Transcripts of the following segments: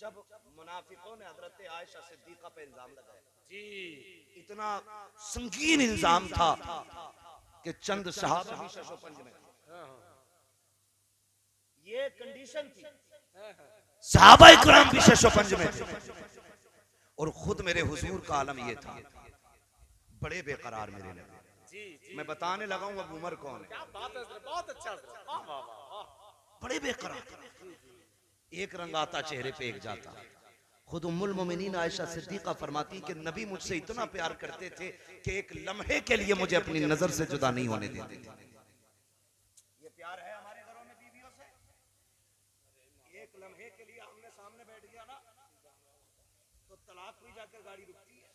जब मुनाफिकों ने हजरत आयशा सिद्दीका पे इल्जाम लगाया जी, इतना संगीन इल्जाम था कि चंद सहाबा भी शशोपंज में थे। ये कंडीशन थी, सहाबा इकराम भी शशोपंज में थे और खुद मेरे हुजूर का आलम ये था, बड़े बेकरार मेरे लगे। जी, जी। मैं बताने लगा हूं अब उमर कौन है। क्या बात है, बहुत अच्छा। वाह वाह वाह। बड़े बेकरार, एक रंग आता चेहरे पे एक जाता। खुद उम्मुल मोमिनीन आयशा सिद्दीका फरमाती कि नबी मुझसे इतना प्यार करते थे कि एक लम्हे के लिए मुझे अपनी नजर से जुदा नहीं होने देते थे। ये प्यार है हमारे घरों में बीवियों से। एक लम्हे के लिए हमने सामने बैठ गया ना तो तलाक भी जाकर गाड़ी रुकती है।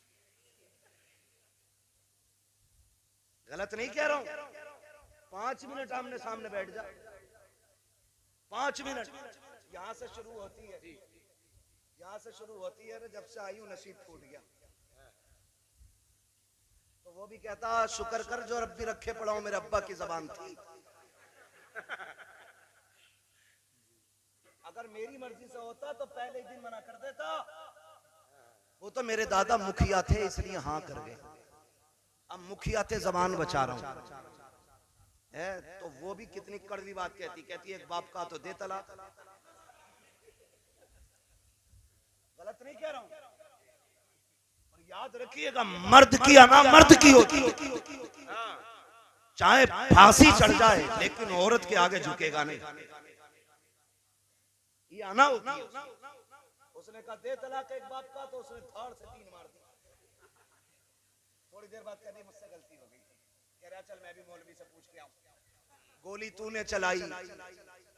गलत नहीं कह रहा हूं। 5 मिनट आमने सामने बैठ जा, 5 मिनट यहां से शुरू होती है, यहां से शुरू होती है ना, जब से आई हूं नसीब फूट गया। तो वो भी कहता शुक्र कर जो रब्बी रखे पड़ा हूं, मेरे अब्बा की जबान थी। अगर मेरी मर्जी से होता तो पहले ही दिन मना कर देता। वो तो मेरे दादा मुखिया थे इसलिए हाँ कर गए, अब मुखिया थे जबान बचा रहा हूं है। तो वो भी कितनी कड़वी बात कहती, कहती है एक बाप का तो दे तलाक। गलत नहीं कह रहा हूं, और याद रखिएगा मर्द की अना मर्द की होती है, चाहे फांसी चढ़ जाए लेकिन औरत के आगे झुकेगा नहीं। ये अना होती है। उसने कहा दे तलाक एक बाप का, तो उसने धाड़ से 3 मार दी। थोड़ी देर बाद कहती मुझसे गलती हो गई, कह रहा चल मैं भी मौलवी से पूछ के आऊं। गोली तूने चलाई,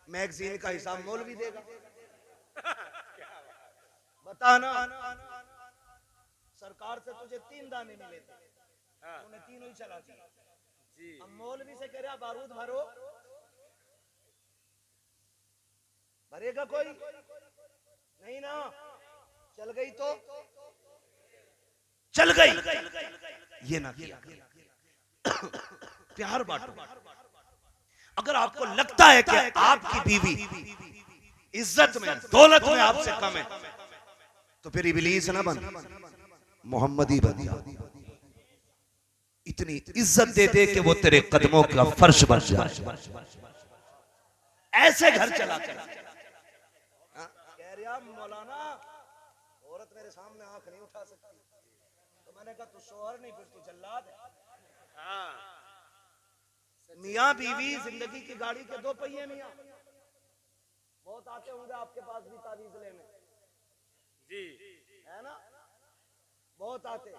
मैगजीन का हिसाब मौलवी देगा। बता ना, सरकार से तुझे 3 दाने मिले थे, तूने तीनों ही चला दिए। अब मौलवी से कह रहा बारूद भरो, भरेगा कोई नहीं ना। चल गई तो चल गई, ये ना किया। प्यार बांटो। अगर आपको लगता है कि आपकी बीवी इज्जत में दौलत में आपसे कम है तो फिर इब्लीस ना बन, मोहम्मदी बन जा। इतनी इज्जत दे दे कि वो तेरे कदमों का फर्श बन जाए। ऐसे घर चला कर कह रहा मौलाना औरत मेरे सामने आंख नहीं उठा सकती। तो मैंने कहा तू शोहर नहीं फिर तू जल्लाद है। मियाँ बीवी जिंदगी की गाड़ी के 2 पहिए। मियाँ बहुत आते होंगे आपके पास भी तावीज लेने, जी है ना, बहुत आते,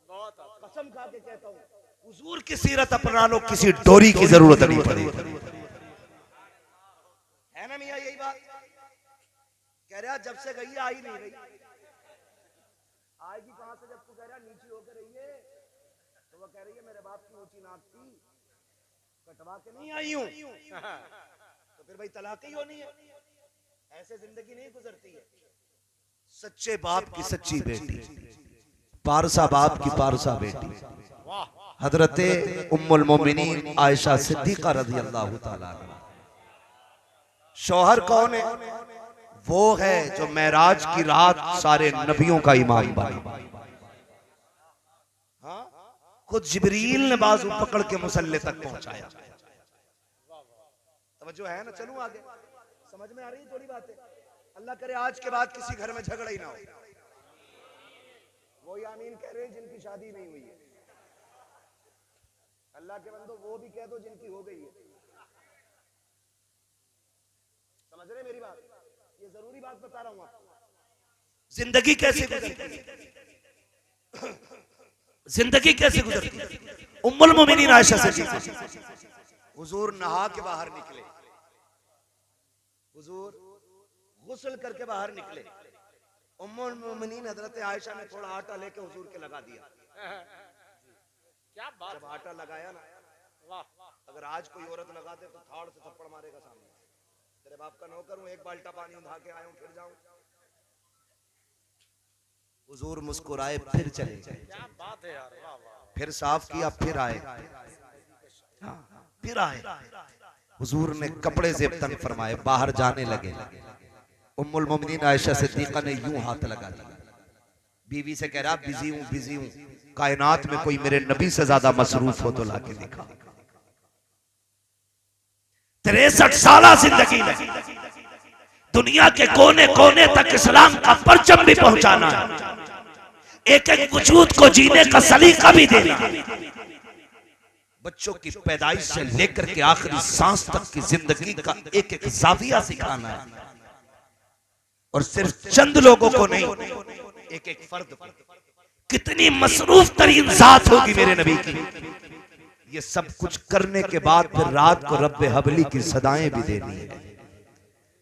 बहुत आते। कसम खा के कहता हूँ हुजूर की सीरत अपना लो, किसी डोरी की जरूरत नहीं पड़ेगी, है ना मियाँ। यही बात कह रहा, जब से गई आई नहीं रही। आएगी कहां से जब तू कह रहा नीची होकर रही है। तो वो कह रही है मेरे बाप की ऊंची नाक थी, कटवा के नहीं आई हूं। तो फिर भाई तलाक ही होनी है। ऐसे जिंदगी नहीं गुजरती है। सच्चे बाप की सच्ची बेटी, पारसा बाप की पारसा बेटी, हजरते उम्मुल मोमिनीन आयशा सिद्दीका रज़ियल्लाहु ताला अन्हा। शौहर कौन है? वो है जो मेराज की रात सारे नबियों का इमाम बना। हाँ? खुद जिब्रील ने बाजू पकड़ के मुसल्ले तक पहुंचाया। तवज्जो है ना? चलूं आगे, समझ में आ रही है थोड़ी बातें? अल्लाह करे आज के बाद किसी घर में झगड़ा ही ना हो। वो आमीन कह रहे हैं जिनकी शादी नहीं हुई है। अल्लाह के बंदो वो भी कह दो जिनकी हो गई है। समझ रहे मेरी बात? ये जरूरी बात बता रहा हूं आपको। जिंदगी कैसे गुजरती, जिंदगी कैसे गुजरती। उम्मुल मोमिनीन आयशा से हुजूर नहा के बाहर निकले, हुजूर गुस्ल करके बाहर निकले। उम्मुल मोमिनीन हजरत आयशा ने थोड़ा आटा लेके हुजूर के लगा दिया। क्या बात। जब आटा लगाया ना, अगर आज कोई औरत लगा दे तो थाड़ से थप्पड़ मारेगा सामने। तेरे बाप का नौकर हूं, एक बाल्टा पानी उठा के आया हूं, फिर जाऊं। हुजूर मुस्कुराए, फिर चले। क्या बात है यार, वाह वाह। फिर साफ किया, फिर आए, फिर आए। हुजूर ने कपड़े जेब तन फरमाए, बाहर जाने लगे। उम्मुल मोमिनीन आयशा सिद्दीका ने यूं हाथ लगा दिया, बीवी से कह रहा बिजी हूं, कायनात में कोई मेरे नबी से ज्यादा मसरूफ हो तो लाके दिखा। 63 साल जिंदगी में दुनिया के कोने कोने तक इस्लाम का परचम भी पहुंचाना है, एक एक वजूद को जीने का सलीका भी देना, बच्चों की पैदाइश से लेकर के आखिरी सांस तक की जिंदगी का एक एक जाविया सिखाना है, और सिर्फ चंद लोगों को नहीं, एक एक फर्द को। कितनी मसरूफ तरीन जात होगी मेरे नबी की। ये सब कुछ करने के बाद फिर रात को रब्बे हबली की सदाएं भी देनी है,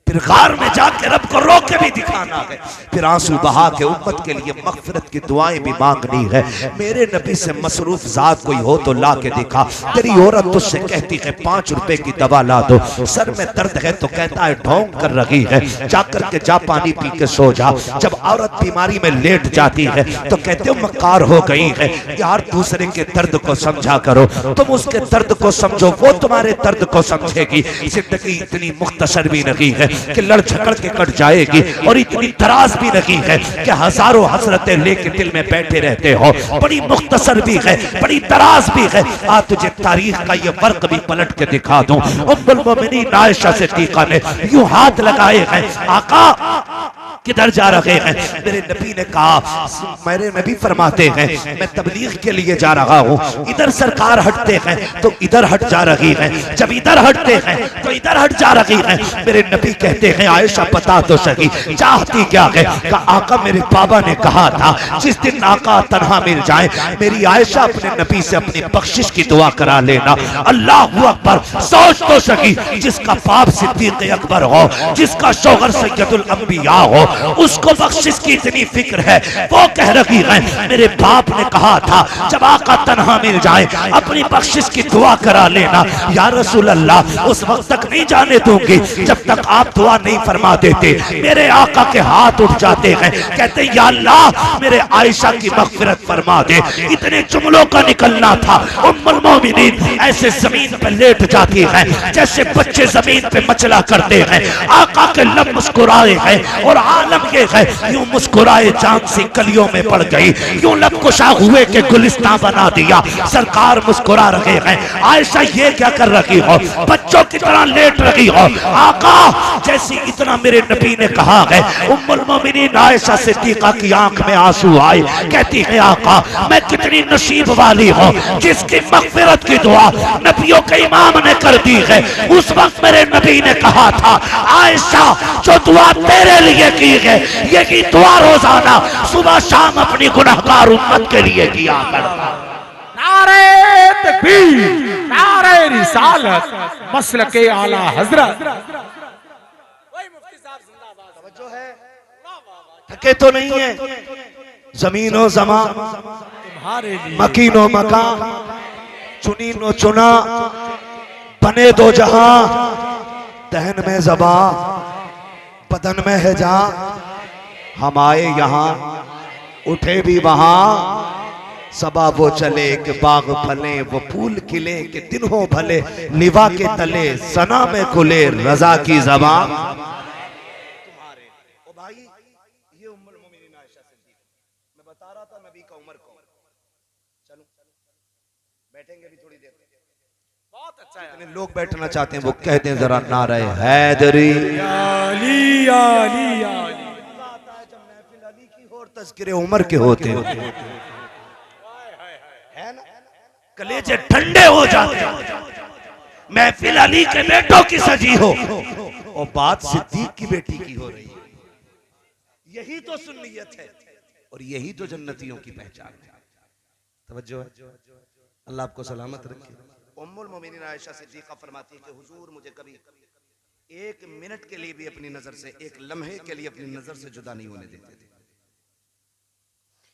फिर गार में जाके रब को रो के भी दिखाना है, फिर आंसू बहा के उम्मत के लिए मगफिरत की दुआएं भी मांगनी है। मेरे नबी से मसरूफ जात कोई हो तो ला के दिखा। तेरी औरत तुझसे कहती है 5 रुपए की दवा ला दो, सर में दर्द है तो कहता है ढोंग कर रही है, जाकर के जा पानी पी के सो जा। जब औरत बीमारी में लेट जाती है तो कहते हो मक्कार हो गई है। यार दूसरे के दर्द को समझा करो, तुम उसके दर्द को समझो, वो तुम्हारे दर्द को समझेगी। जिंदगी इतनी मुख्तसर भी नहीं है कि लड़ झगड़ के कट जाएगी, और इतनी दराज भी नहीं है कि हजारों हसरतें लेके दिल में बैठे रहते हो। बड़ी मुख्तसर भी है, बड़ी दराज भी है। आज तुझे तारीख का ये वर्क भी पलट के दिखा दूं। उम्मुल मोमिनीन आयशा सिद्दीका ने यूं हाथ लगाए हैं, आका किधर जा रहे हैं? मेरे नबी ने कहा, मेरे नबी फरमाते हैं मैं तबलीग के लिए जा रहा हूँ। इधर सरकार हटते हैं तो इधर हट जा रही है, जब इधर हटते हैं तो इधर हट जा रही है। मेरे नबी कहते हैं आयशा बता तो सही चाहती क्या है? का आका मेरे बाबा ने कहा था जिस दिन आका तन्हा मिल जाए मेरी आयशा अपने नबी से अपनी बख्शिश की दुआ करा लेना। अल्लाह अकबर, सोच तो सही जिसका बाप सिद्दीक अकबर हो, जिसका शौहर सैयदुल अंबिया हो, उसको बख्शिश की इतनी फिक्र है। वो कह रही है मेरे बाप ने कहा था जब आका तन्हा मिल जाए अपनी बख्शिश की दुआ करा लेना। या रसूल अल्लाह उस वक्त तक नहीं जाने दूंगी जब तक आप दुआ नहीं फरमा देते। मेरे आका के हाथ उठ जाते हैं, कहते या अल्लाह मेरे आयशा की मगफिरत फरमा दे। इतने जुमलों का निकलना था। उम्मुल मोमिनीन ऐसे जमीन पर लेट जाती है जैसे बच्चे जमीन पे मचला करते हैं। आका के लब मुस्कुराए हैं और आलम ये है यूं मुस्कुराए चांद सी कलियों में पड़ गई, यूं लब कुशा हुए के गुलिस्तान बना दिया। सरकार मुस्कुरा रहे हैं। आयशा ये क्या कर रही हो? बच्चों की तरह लेट रही हो। आका जैसी इतना मेरे नबी ने कहा है, उम्मुल मोमिनीन आयशा सिद्दीका की आंख में आंसू आए। कहती है आका मैं कितनी नसीब वाली हूँ जिसकी मगफिरत की दुआ नबियों के इमाम ने कर दी है। उस वक्त मेरे नबी ने कहा था आयशा जो दुआ तेरे लिए की है यही दुआ रोजाना सुबह शाम अपनी गुनहगार उम्मत के लिए किया करता। नारे तकबीर, नारे रिसालत, मसलके आला हजरत। वही मुफ्ती साहब जिंदाबाद। तवज्जो है, थके तो नहीं है। जमीनो जमा तुम्हारे लिए, मकीनो मका, चुनीनो चुना, बने दो जहां, दहन में जबा बदन में है जा। हम आए यहाँ उठे भी वहां, सबा वो चले कि बाग फले वो फूल खिले कि दिन हो भले, निभा के तले सना में खुले रजा की ज़बान तुम्हारे। ओ भाई ये उम्मुल मोमिनीन आयशा सिद्दीका, मैं बता रहा था नबी का उम्र कौन। चलो बैठेंगे भी थोड़ी देर। बहुत अच्छा है। जितने लोग बैठना चाहते हैं वो कह दें जरा नारे हैदरी। आली आली आली। जब महफिल अली की हो और तज़किरे उमर के होते हैं है ना, कलेजे ठंडे हो जाते हैं। महफिल अली के बेटों की सजी हो और बात सिद्दीक की बेटी की हो रही है। यही तो सुन्नियत है और यही तो जन्नतियों की पहचान है। तवज्जो है, अल्लाह आपको सलामत रखे। उम्मुल मोमिनीन आयशा सिद्दीका फरमाती है कि हुजूर मुझे कभी 1 मिनट के लिए भी अपनी नजर से, 1 लम्हे के लिए अपनी नजर से जुदा नहीं होने देते थे।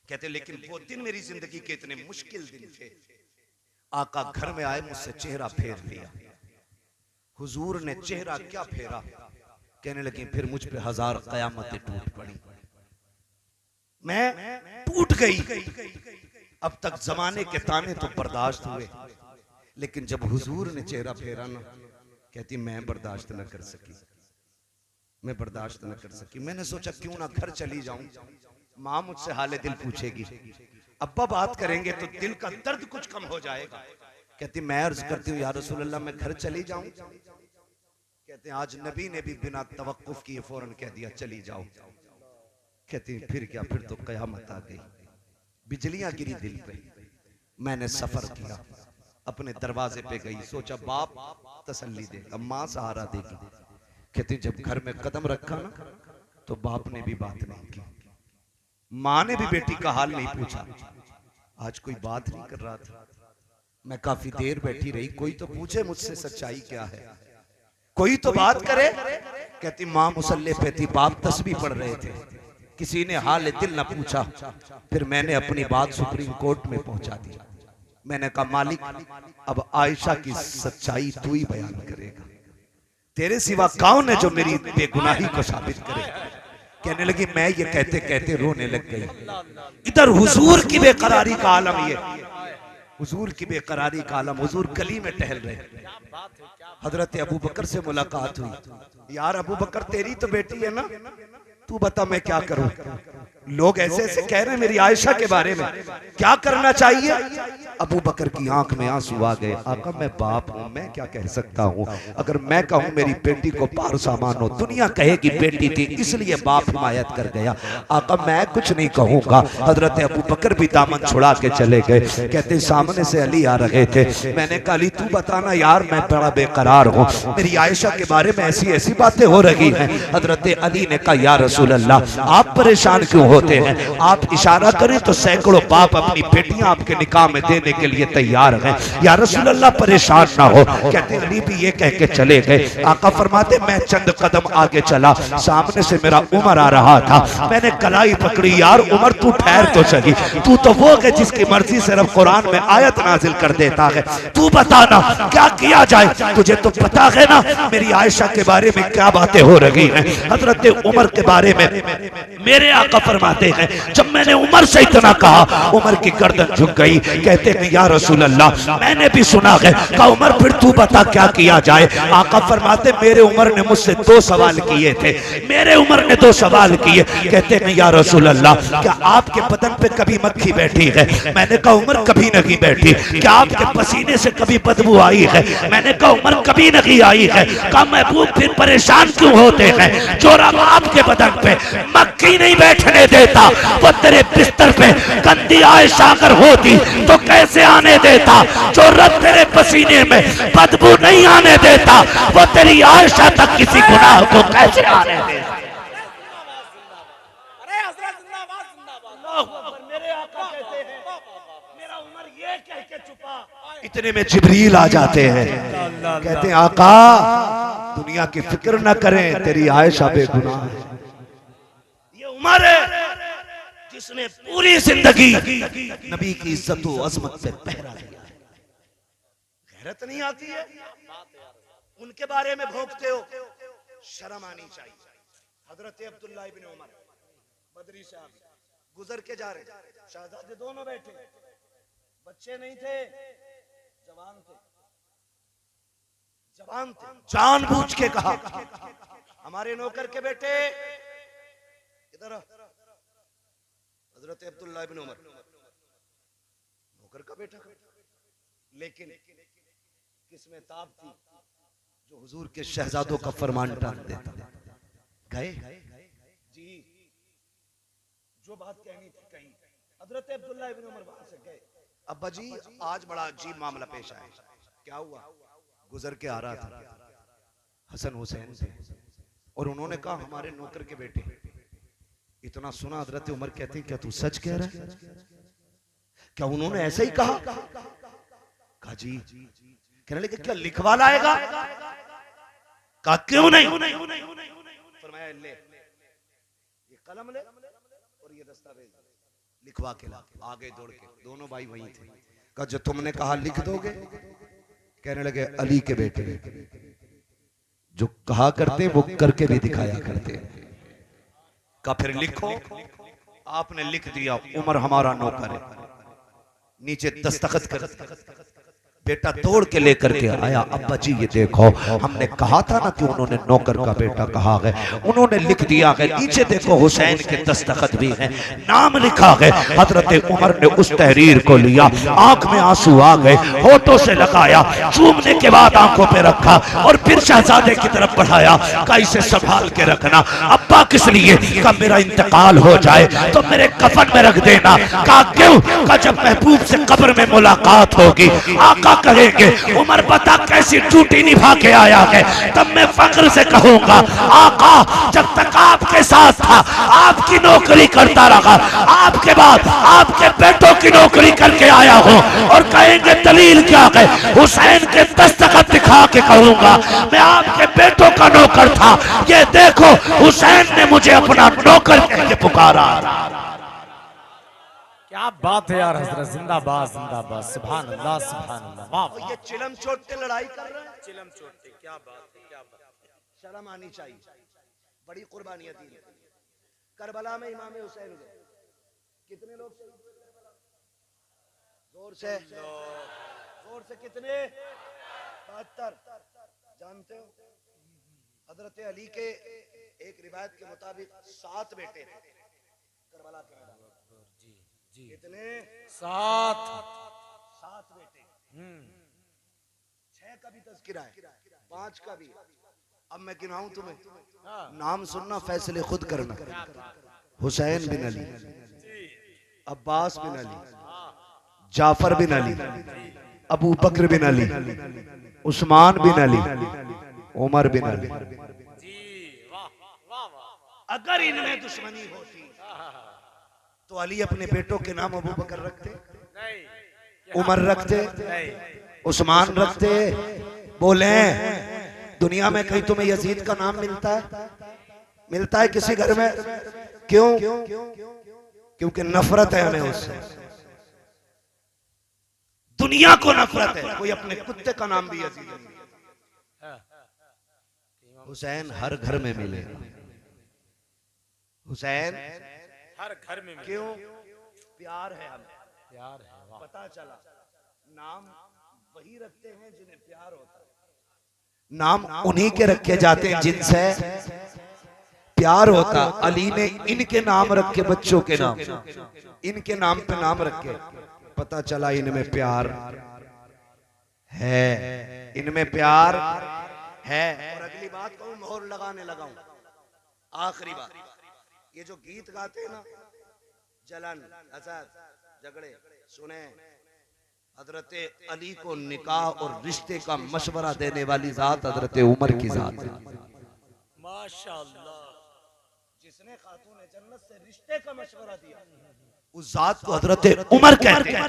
कहते लेकिन वो दिन मेरी जिंदगी के इतने मुश्किल दिन थे। आका घर में आए, मुझसे चेहरा फेर लिया। हुजूर ने चेहरा क्या फेरा, कहने लगी फिर मुझ पे 1000 कयामतें टूट पड़ी। मैं टूट गई। अब तक जमाने के ताने तो बर्दाश्त हुए, लेकिन जब हुजूर ने चेहरा फेरा ना, कहती मैं बर्दाश्त न कर सकी। मैं बर्दाश्त न कर सकी। मैंने सोचा क्यों ना घर चली जाऊं, माँ मुझसे हाले दिल पूछेगी, अब्बा बात करेंगे तो दिल का दर्द कुछ कम हो जाएगा। कहती मैं अर्ज करती हूँ या रसूल अल्लाह मैं घर चली जाऊं? कहते हैं आज नबी ने भी बिना तवक्कुफ किए फौरन कह दिया चली जाओ। कहती फिर क्या, फिर तो कयामत आ गई, बिजलियां गिरी दिल पे। मैंने सफर किया, अपने दरवाजे पे गई, सोचा बाप तसल्ली देगा, माँ सहारा देगी। कहती जब घर में कदम रखा ना तो बाप ने भी बात नहीं की, माँ ने भी बेटी का हाल नहीं पूछा। आज कोई बात नहीं कर रहा था। मैं काफी देर बैठी रही, कोई तो पूछे मुझसे सच्चाई क्या है, कोई तो बात करे। कहती माँ मुसल्ले पे थी, बाप तस्बीह पढ़ रहे थे, किसी ने हाल दिल न पूछा। फिर मैंने अपनी बात सुप्रीम कोर्ट में पहुंचा दी। मैंने कहा मालिक अब आयशा की सच्चाई तू ही बयान करेगा, तेरे सिवा कौन है जो मेरी बेगुनाही को साबित करे। कहने लगी मैं ये कहते कहते रोने लग गई। इधर हुजूर की बेकरारी का आलम, ये हुजूर की बेकरारी का आलम। हुजूर गली में टहल रहे, हजरत अबू बकर से मुलाकात हुई। यार अबू बकर तेरी तो बेटी है ना, तू बता मैं क्या करूं। लोग ऐसे ऐसे कह रहे हैं मेरी आयशा के बारे में, क्या करना चाहिए। अबू बकर की आंख में आंसू आ गए। आका मैं बाप हूं, मैं क्या कह सकता हूं। अगर मैं कहूं मेरी बेटी को पार सामान हो, दुनिया कहेगी बेटी थी इसलिए बाप हिमायत कर गया। आका मैं कुछ नहीं कहूंगा। हजरत अबू बकर भी दामन छुड़ा के चले गए। कहते सामने से अली आ रहे थे। मैंने कहा अली तू बताना यार मैं बड़ा बेकरार हूं, मेरी आयशा के बारे में ऐसी ऐसी बातें हो रही हैं। हजरत अली ने कहा या रसूल अल्लाह आप परेशान क्यों होते हैं, आप इशारा करें तो सैकड़ों बाप अपनी बेटियां आपके निकाह में देने के लिए तैयार हैं, या रसूल अल्लाह परेशान ना हो। कहते अली भी ये कह के चले गए। आका फरमाते मैं चंद कदम आगे चला, सामने से मेरा उमर आ रहा था। मैंने कलाई पकड़ी, यार उमर तू ठहर तो सही, तू तो वो है जिसकी मर्जी से रब कुरान में आयत नाजिल कर देता है, तू बताना क्या किया जाए। तुझे तो पता है ना मेरी आयशा के बारे में क्या बातें हो रही हैं। हजरत उमर के बारे में मेरे आका फरमाते हैं जब मैंने उमर से इतना कहा उमर की गर्दन झुक गई। कहते हैं या रसूल अल्लाह मैंने भी सुना है। कहा उमर फिर तू बता क्या किया जाए। आका फरमाते मेरे उमर ने मुझसे 2 सवाल किए थे, मेरे उमर ने 2 सवाल किए। कहते हैं या रसूल अल्लाह क्या आपके बदन पे कभी मक्खी बैठी है। मैंने कहा उमर कभी नहीं बैठी। क्या आपके पसीने से कभी बदबू आई है। मैंने कहा उमर कभी नहीं आई है। कहा महबूब फिर परेशान क्यों होते हैं, जो रब आपके बदन पे मक्खी नहीं बैठने देता वो तेरे बिस्तर पे गंदी आयशा अगर होती तो कैसे आने देता। जो रब तेरे पसीने में बदबू नहीं आने देता वो तेरी आयशा तक किसी गुनाह को कैसे आने देता। मेरे आका कहते हैं मेरा उमर ये कह के छुपा। इतने में जिब्रील आ जाते हैं, कहते हैं आका दुनिया की फिक्र न करें, तेरी आयशा बेगुनाह है। ये उमर है जिसने पूरी जिंदगी नबी की इज्जत व अजमत पे पहरा दिया है। गैरत नहीं आती है, उनके बारे में भोंकते हो, शर्म आनी चाहिए। हजरत अब्दुल्लाह इब्न उमर बदरी साहब गुजर के जा रहे, शहजादे दोनों बैठे, बच्चे नहीं थे, जवान थे, जवान थे। जानबूझ के कहा हमारे नौकर के बेटे इधर। हजरत अब्दुल्लाह इब्न उमर नौकर का बेटा, लेकिन किसमें ताब थी जो हुजूर के शहजादों का फरमान टाल देता। गए जी, जो बात कहनी थी कहीं। हजरत अब्दुल्लाह इब्न उमर वहां से गए। अब्बा जी आज बड़ा अजीब मामला पेश आया। क्या हुआ? गुजर के आ रहा था, हसन हुसैन थे और उन्होंने कहा हमारे नौकर के बेटे। इतना सुना हजरत उमर कहते हैं क्या तू सच कह रहा है? क्या उन्होंने ऐसा ही कहा? कहा जी। कहने लगे क्या लिखवा लाएगा? कहा क्यों नहीं। फरमाया ले ये कलम ले और ये दस्तावेज लिखवा के ला। आगे दौड़ के दोनों भाई वहीं थे। कहा जो तुमने कहा लिख दोगे? कहने लगे अली के बेटे जो कहा करते वो करके भी दिखाया करते। का फिर लिखो। आपने लिख दिया, उमर हमारा नौकर है, नीचे दस्तखत कर। कहने लगे अली के बेटे जो कहा करते वो करके भी दिखाया करते। का फिर लिखो। आपने लिख दिया, उमर हमारा नौकर है, नीचे दस्तखत कर। आपने लिख दिया, उमर हमारा नौकर है, नीचे दस्तखत कर। बेटा तोड़ के लेकर के आया। अब्बा जी ये देखो, हमने कहा था ना कि उन्होंने नौकर का बेटा कहा है, उन्होंने लिख दिया है। नीचे देखो हुसैन के दस्तखत भी हैं, नाम लिखा है। हजरत उमर ने उस तहरीर को लिया, आंख में आंसू आ गए, होठों से लगाया, चूमने के बाद आंखों पे रखा और फिर शहजादे की तरफ बढ़ाया। का इसे संभाल के रखना। अब्बा किस लिए? का मेरा इंतकाल हो जाए तो मेरे कफन में रख देना। का क्यों? का जब महबूब से कब्र में मुलाकात होगी आका कहेंगे उमर बता कैसी ड्यूटी निभा के आया है, तब मैं फख्र से कहूंगा आका जब तक आपके साथ था आपकी नौकरी करता रहा, आपके बाद आपके बेटों की नौकरी करके आया हूं। और कहेंगे दलील क्या है? हुसैन के दस्तखत दिखा के कहूंगा मैं आपके बेटों का नौकर था, ये देखो हुसैन ने मुझे अपना नौकर कह के पुकारा। क्या बात है यार हजरत, जिंदाबाद जिंदाबाद, सुभान अल्लाह सुभान अल्लाह, वाह वाह। ये चिलम चोट लड़ाई कर रहे हैं, चिलम चोटे, क्या बात है, क्या बात है। शर्म आनी चाहिए। बड़ी कुर्बानियां दी करबला में इमाम हुसैन गए, कितने लोग शहीद हुए करबला? जोर से कितने? 72। जानते हो हजरत अली के एक रिवायत के मुताबिक 7 बेटे थे करबला के मैदान। कितने? 7 बेटे। 6 का भी तज़किरा है, 5 का भी। अब मैं गिनाऊं तुम्हें, नाम सुनना, फैसले खुद करना। हुसैन बिन अली, अब्बास बिन अली, जाफर बिन अली, अबू बकर बिन अली, उस्मान बिन अली, उमर बिन अली। अगर इनमें दुश्मनी होती तो अली अपने बेटों के नाम अबू बकर रखते, उमर रखते, उस्मान रखते। बोले दुनिया में कहीं तुम्हें यजीद का नाम मिलता है? मिलता है किसी घर में? क्यों? क्योंकि नफरत है हमें उससे, दुनिया को नफरत है। कोई अपने कुत्ते का नाम भी यजीद है। हुसैन हर घर में मिलेगा, हुसैन हर घर में। क्यों? प्यार है हमें, प्यार है, वाह। पता चला नाम वही रखते हैं जिन्हें प्यार होता है, नाम उन्हीं के रखे जाते हैं जिनसे प्यार होता। अली ने इनके नाम रखे, बच्चों के नाम, इनके नाम पे नाम रखे, पता चला इनमें प्यार है, इनमें प्यार है। और अगली बात कहूं, मोहर लगाने लगाऊं, आखिरी बात, ये जो गीत गाते हैं ना, जलन, हसद, झगड़े, सुने, हजरत अली को निकाह और रिश्ते का मशवरा देने वाली जात हजरत उमर की जात है। माशाअल्लाह, जिसने खातून जन्नत से रिश्ते का मशवरा दिया उस जात को हजरत उमर कहते हैं।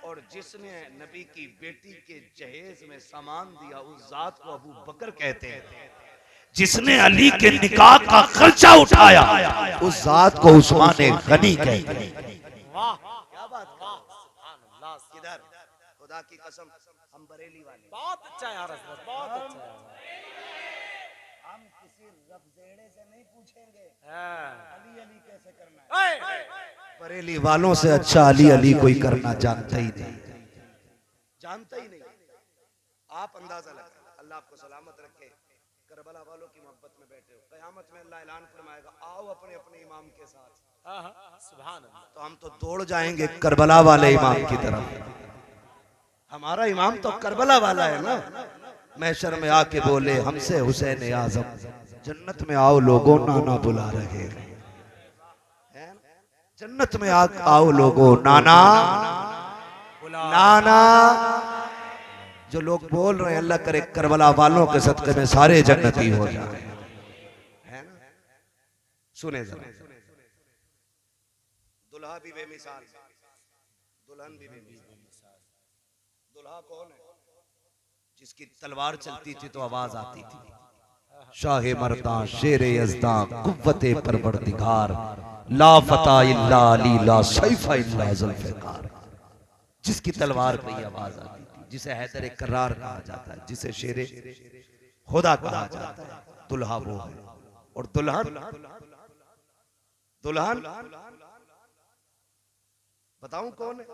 और जिसने नबी की बेटी के जहेज में सामान दिया उस जात को अबू बकर कहते हैं। जिसने अली के निकाह का खर्चा उठाया उस जात को उस्मान गनी कहते हैं। क्या बात, किधर? खुदा की कसम, हम बरेली वाले, बहुत अच्छा यार हजरत, बहुत अच्छा यार। हम किसी रफजेड़े से नहीं पूछेंगे अली अली कैसे करना है। बरेली वालों से अच्छा अली अली कोई करना जानता ही नहीं, जानता ही नहीं। आप अंदाजा लगाएं, अल्लाह आपको सलामत रखे, करबला वालों की मोहब्बत में बैठे हो, कयामत में अल्लाह ऐलान फरमाएगा आओ अपने अपने इमाम के साथ। सुभान अल्लाह। तो हम तो दौड़ जाएंगे करबला वाले इमाम की तरफ। हमारा इमाम तो करबला वाला है ना। महशर में आके बोले हमसे हुसैन आजम, जन्नत में आओ लोगों, नाना बुला रहे हैं। जन्नत में आओ लोगों, नाना नाना। जो लोग बोल रहे हैं अल्लाह करे करबला वालों के सदक़े में सारे जन्नती हो जाए, है ना। सुने जरा, दुल्हा भी बेमिसाल, दुल्हन भी बेमिसाल। दुल्हा कौन है? जिसकी तलवार चलती थी तो आवाज आती थी, शाह मर्दा शेर यज़दा कुव्वते परवरदिगार, ला फता इल्ला अली ला सैफा इल्ला ज़ुल्फ़िकार। जिसकी तलवार पे आवाज आती थी, जिसे हैदर करार कहा जाता है, जिसे शेरे खुदा कहा जाता है, दुल्हा वो है। और दुल्हन, दुल्हन बताऊं कौन है?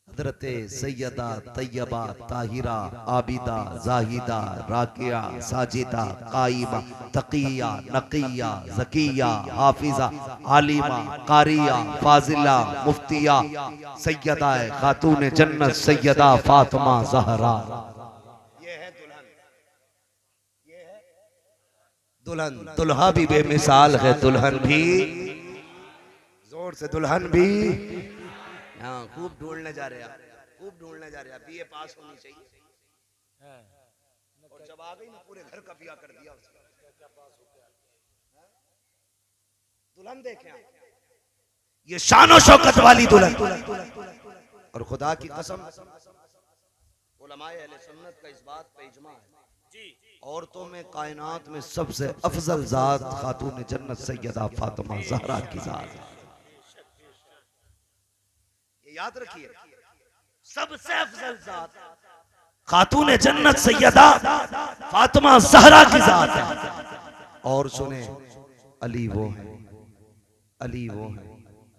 हजरत सैयदा तैयबा ताहिरा आबिदा जाहिदा राकिया साजिदा काइमा तकिया नकिया जकिया हाफिजा आलिमा कारिया फाजिला मुफ्तिया सैयदा खातून जन्नत सैयदा फातिमा ज़हरा। ये है दुल्हन, ये है दुल्हन। दुल्हा भी बेमिसाल है, दुल्हन भी जोर से, दुल्हन भी। हाँ, खूब ढूंढने जा रहे हैं, खूब ढूंढने जा रहे हैं। बीए पास होनी चाहिए और जब आ गई ना पूरे घर का बिया कर दिया उसने। दुल्हन देखें आप, ये शान शौकत वाली दुल्हन। और खुदा की कसम उलमाए अहले सुन्नत का इस बात पे इजमा है, औरतों में कायनात में सबसे अफजल जात खातून जन्नत सैयदा फातिमा ज़हरा की जात है। याद रखिए, सबसे अफजल जात खातून जन्नत सैयदा फातिमा ज़हरा की जात है। और सुने, अली वो है, अली वो है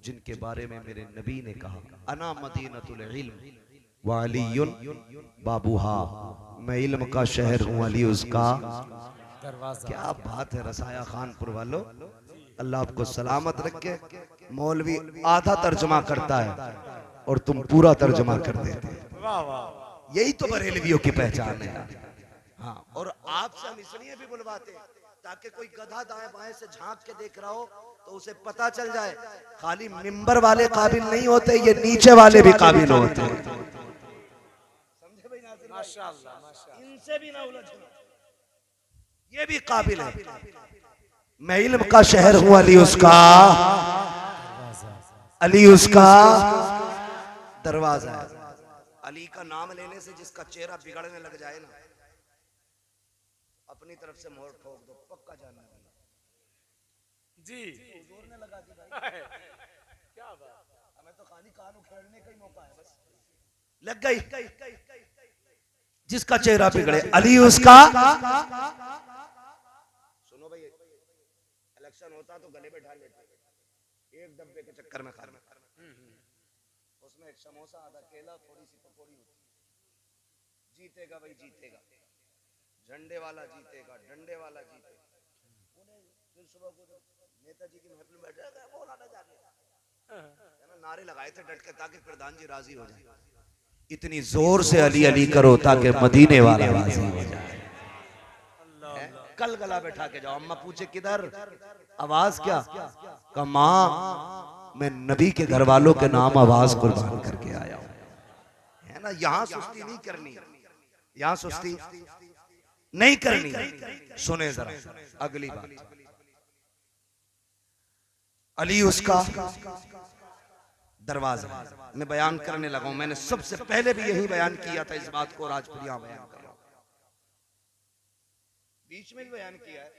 जिनके बारे में मेरे नबी ने कहा, अना मदीनतुल इल्म व अलीयुन बाबूहा, मैं इल्म का शहर हूँ, अली उसका दरवाजा। क्या बात है रसाया खानपुर वालों, अल्लाह आपको सलामत रखे। मौलवी आधा तर्जुमा करता है और तुम पूरा तर्जुमा कर देते हैं। यही तो बरेलवियों की पहचान है। हाँ, और आपसे हम इसलिए भी बुलवाते हैं ताकि कोई गधा दाएं बाएं से झांक के देख रहा हो तो उसे पता चल जाए खाली मिंबर वाले काबिल नहीं होते, ये नीचे वाले भी काबिल होते हैं। समझे भाई नाज़रीन? माशाअल्लाह, माशाअल्लाह। इनसे भी ना उलझना, ये भी काबिल है। मैं इल्म का शहर हूँ, अली उसका, अली उसका दरवाजा है। अली का नाम लेने से जिसका चेहरा बिगड़ने लग जाए ना, अपनी तरफ से मोहर ठोक दो, पक्का जानना जी। जोर ने लगा दी भाई, क्या बात, हमें तो खाली कान उखेड़ने का ही मौका है, बस लग गई। जिसका चेहरा बिगड़े, अली उसका। सुनो भाई, इलेक्शन होता तो गले बैठा लेते, एक डब्बे के चक्कर में खाना, उसमें एक समोसा, आधा केला, थोड़ी सी पकौड़ी होती, जीतेगा भाई जीतेगा, झंडे वाला जीतेगा, डंडे वाला जीतेगा। फिर सुबह को नेताजी की महफिल में बैठा मौलाना जाने नारे लगाए थे डट के ताकि प्रधान जी राजी हो जाए। इतनी जोर से अली अली करो ताकि मदीने वाला राजी हो जाए। कल गला बैठा के जाओ, अम्मा पूछे किधर, आवाज क्या, कमा मैं नबी के घर वालों के नाम आवाज कुर्बान करके आया हूं, है ना। यहां सुस्ती नहीं करनी, यहां सुस्ती नहीं करनी। सुने जरा अगली बात, अली उसका दरवाजा। मैं बयान करने लगा हूं, मैंने सबसे पहले भी यही बयान किया था इस बात को, आज फिर यहां बयान कर रहा हूं, बीच में भी बयान किया है,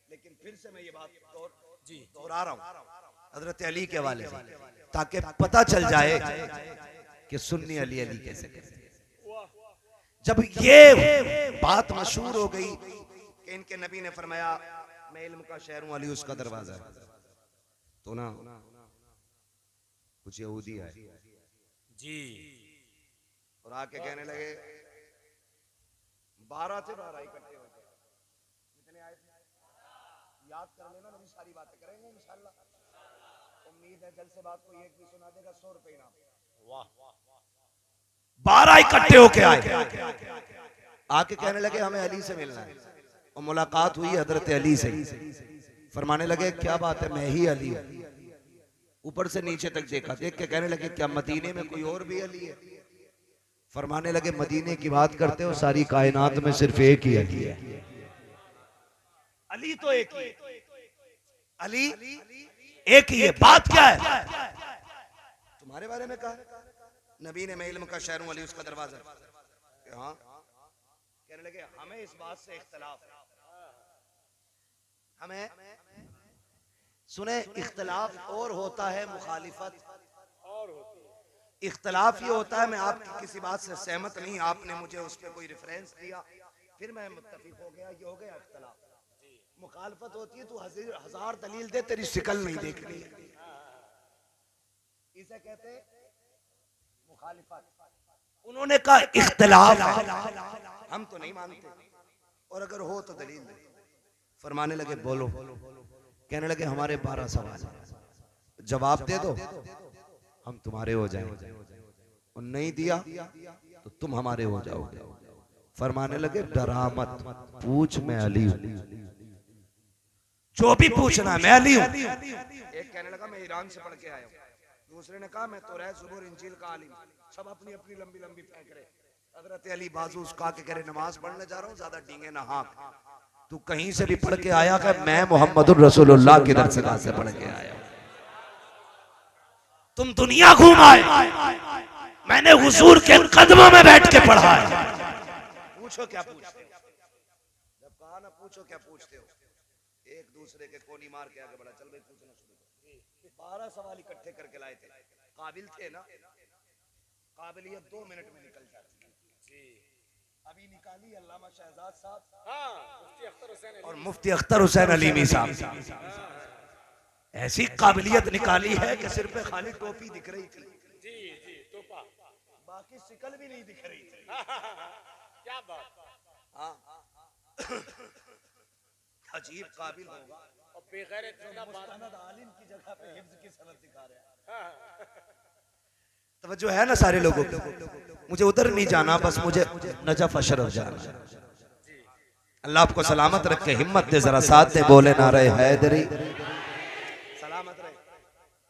लेकिन फिर से मैं ये बात दोहरा रहा हूं हजरत अली के हवाले से, ताकि पता चल जाए कि सुन्नी अली अली कैसे करते। जब ये बात मशहूर हो गई कि इनके नबी ने फरमाया मैं इल्म का शहर हूं, अली उसका दरवाजा, तो ना कुछ यहूदी आए जी और आके कहने लगे, 12 थे, 12 इकट्ठे हो गए। कितने आए थे याद कर लेना, नबी सारी बातें करेंगे इंशाल्लाह। उम्मीद है जल से बात को एक भी सुना देगा, 100 रुपए इनाम। वाह, 12 इकट्ठे होके आए, आके कहने लगे हमें अली से मिलना है। और मुलाकात हुई हजरत अली से, फरमाने लगे क्या बात है, मैं ही अली हूं। ऊपर से नीचे तक देखा, देख के कहने लगे क्या मदीने में कोई और भी अली है। फरमाने लगे मदीने की बात करते हो, सारी कायनात में सिर्फ एक ही अली है। अली तो एक ही, अली एक ही है। बात क्या है, तुम्हारे बारे में कहा नबी ने मैं इल्म का शहर हूं, अली उसका दरवाजा। हाँ, कहने लगे हमें इस बात से इख्तलाफ है, हमें सुने, इख्तलाफ और होता है, मुखालिफत और होती है। इख्तलाफ ये होता है मैं आपकी किसी बात से सहमत नहीं, आपने मुझे उस पर कोई रेफरेंस दिया, फिर मैं मुत्तफिक हो गया, ये हो गया इख्तलाफ। मुखालफत होती है तू 1000 दलील दे, तेरी शिकल नहीं देखनी है, इसे कहते मुखालिफत, उन्होंने कहा इख्तिलाफ है, हम तो नहीं मानते, और अगर हो तो दलील दे। फरमाने लगे बोलो। कहने लगे हमारे 12 सवाल हैं, जवाब दे दो हम तुम्हारे हो जाएंगे, और नहीं दिया तो तुम हमारे हो जाओगे। फरमाने लगे डरा मत, पूछ, मैं अली हूं, जो भी पूछना मैं अली हूं। एक कहने लगा मैं ईरान से पढ़ के आया हूं, दूसरे ने कहा मैं तौरात ज़बूर इंजील का आलिम। सब अपनी अपनी लंबी लंबी फेंक रहे। हजरत अली बाजू उसका के करे नमाज पढ़ने जा रहा हूं, ज्यादा डींगे ना हाँक, तू कहीं से भी पढ़ के आया कि मैं मोहम्मदुर रसूलुल्लाह की दरगाह से पढ़ के आया। तुम दुनिया घूम आए, मैंने हुजूर के कदमों में बैठ के पढ़ा है। पूछो क्या पूछते हो, जब कहा ना पूछो क्या पूछते हो, एक दूसरे के कोनी मार के आगे बढ़ा, चल भाई पूछना शुरू कर। 12 सवाल इकट्ठे करके लाए थे, काबिल थे ना, काबिलियत 2 मिनट में निकल जाती जी। अभी निकाली अल्लामा शहजाद साहब और मुफ्ती अख्तर हुसैन अलीमी साहब, ऐसी काबिलियत निकाली है कि सिर पे खाली टोपी दिख रही थी जी जी, टोपा, बाकी शिकल भी नहीं दिख रही थी। क्या बात, हाँ अजीब काबिल होगा, और बेगैरत आलिम की जगह पे हिफ्ज की सनद दिखा रहे हैं। तवज्जो है ना सारे लोगों को, मुझे उधर नहीं जाना, बस मुझे नजफ अशरफ जाना। अल्लाह आपको सलामत रखे, हिम्मत दे, जरा साथ दे, बोले नारे हैदरी, सलामत रहे।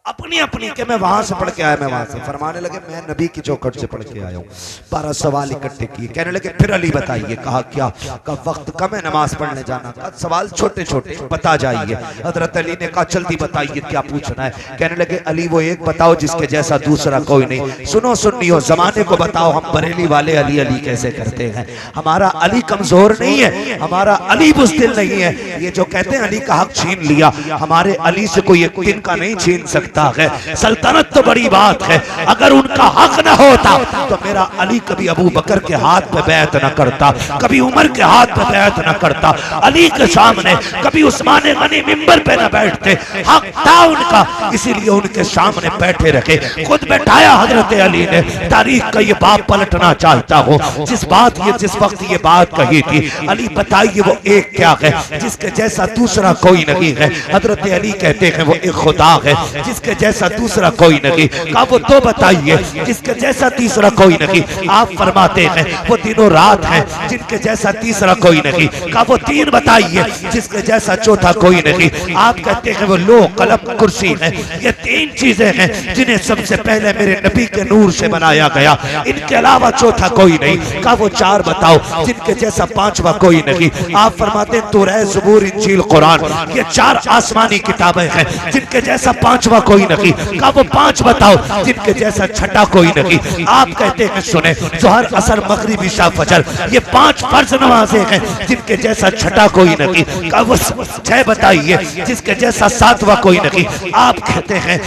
अपनी अपनी के मैं वहां से पढ़ के आया, मैं वहां से। फरमाने लगे मैं नबी की चौखट से पढ़ के आया हूँ। 12 सवाल इकट्ठे किए। कहने लगे फिर अली बताइए। कहा क्या? कहा वक्त कम है नमाज पढ़ने जाना। कहा सवाल छोटे छोटे बता जाइए। हजरत अली ने कहा जल्दी बताइए क्या पूछना है। कहने लगे अली वो एक बताओ जिसके जैसा दूसरा कोई नहीं। सुनो सुन्नियो, जमाने को बताओ हम बरेली वाले अली अली कैसे करते हैं। हमारा अली कमजोर नहीं है, हमारा अली बुज़दिल नहीं है। ये जो कहते हैं अली का हक छीन लिया, हमारे अली से कोई एक दिन का नहीं छीन सकता है। सल्तनत तो बड़ी बात है, अगर उनका हक न होता तो मेरा अली कभी अबू बकर के हाथ पे बैत न करता, कभी उमर के हाथ पे बैत न करता, अली के सामने कभी उस्मान गनी मिंबर पे न बैठते। हक था उनका, इसीलिए उनके सामने बैठे रखे, खुद बैठाया हजरत अली ने। तारीख का ये बाप पलटना चाहता हो, जिस वक्त ये बात कही थी, अली बताइए वो एक क्या है जिसके जैसा दूसरा कोई नहीं है। हजरत अली कहते हैं वो एक खुदा है जिसके जैसा दूसरा कोई नहीं। कहा वो तो बताइए जिसके जैसा तीसरा कोई नहीं। आप फरमाते हैं वो दिनों रात है जिनके जैसा तीसरा कोई नहीं। कहा वो 3 बताइए जिसके जैसा चौथा कोई नहीं। आप कहते हैं वो लो कलम कुर्सी है। ये 3 चीजें हैं जिन्हें सबसे पहले मेरे नबी के नूर से बनाया गया, इनके अलावा चौथा कोई नहीं। कहा वो 4 बताओ जिनके जैसा 5वां कोई नहीं। आप फरमाते हैं तौरात ज़बूर इंजील कुरान, ये 4 आसमानी किताबें हैं जिनके जैसा 5वां कोई नहीं। कहा वो 5 बताओ जिनके जैसा छठा कोई नहीं। आप कहते हैं सुने ज़ोहर असर मगरिब इशा फजर ये 5 फर्ज नमाजें हैं जिनके जैसा छठा कोई नहीं। कहा वो 6 बताइए जिसके जैसा 7वां कोई नहीं। आप कहते हैं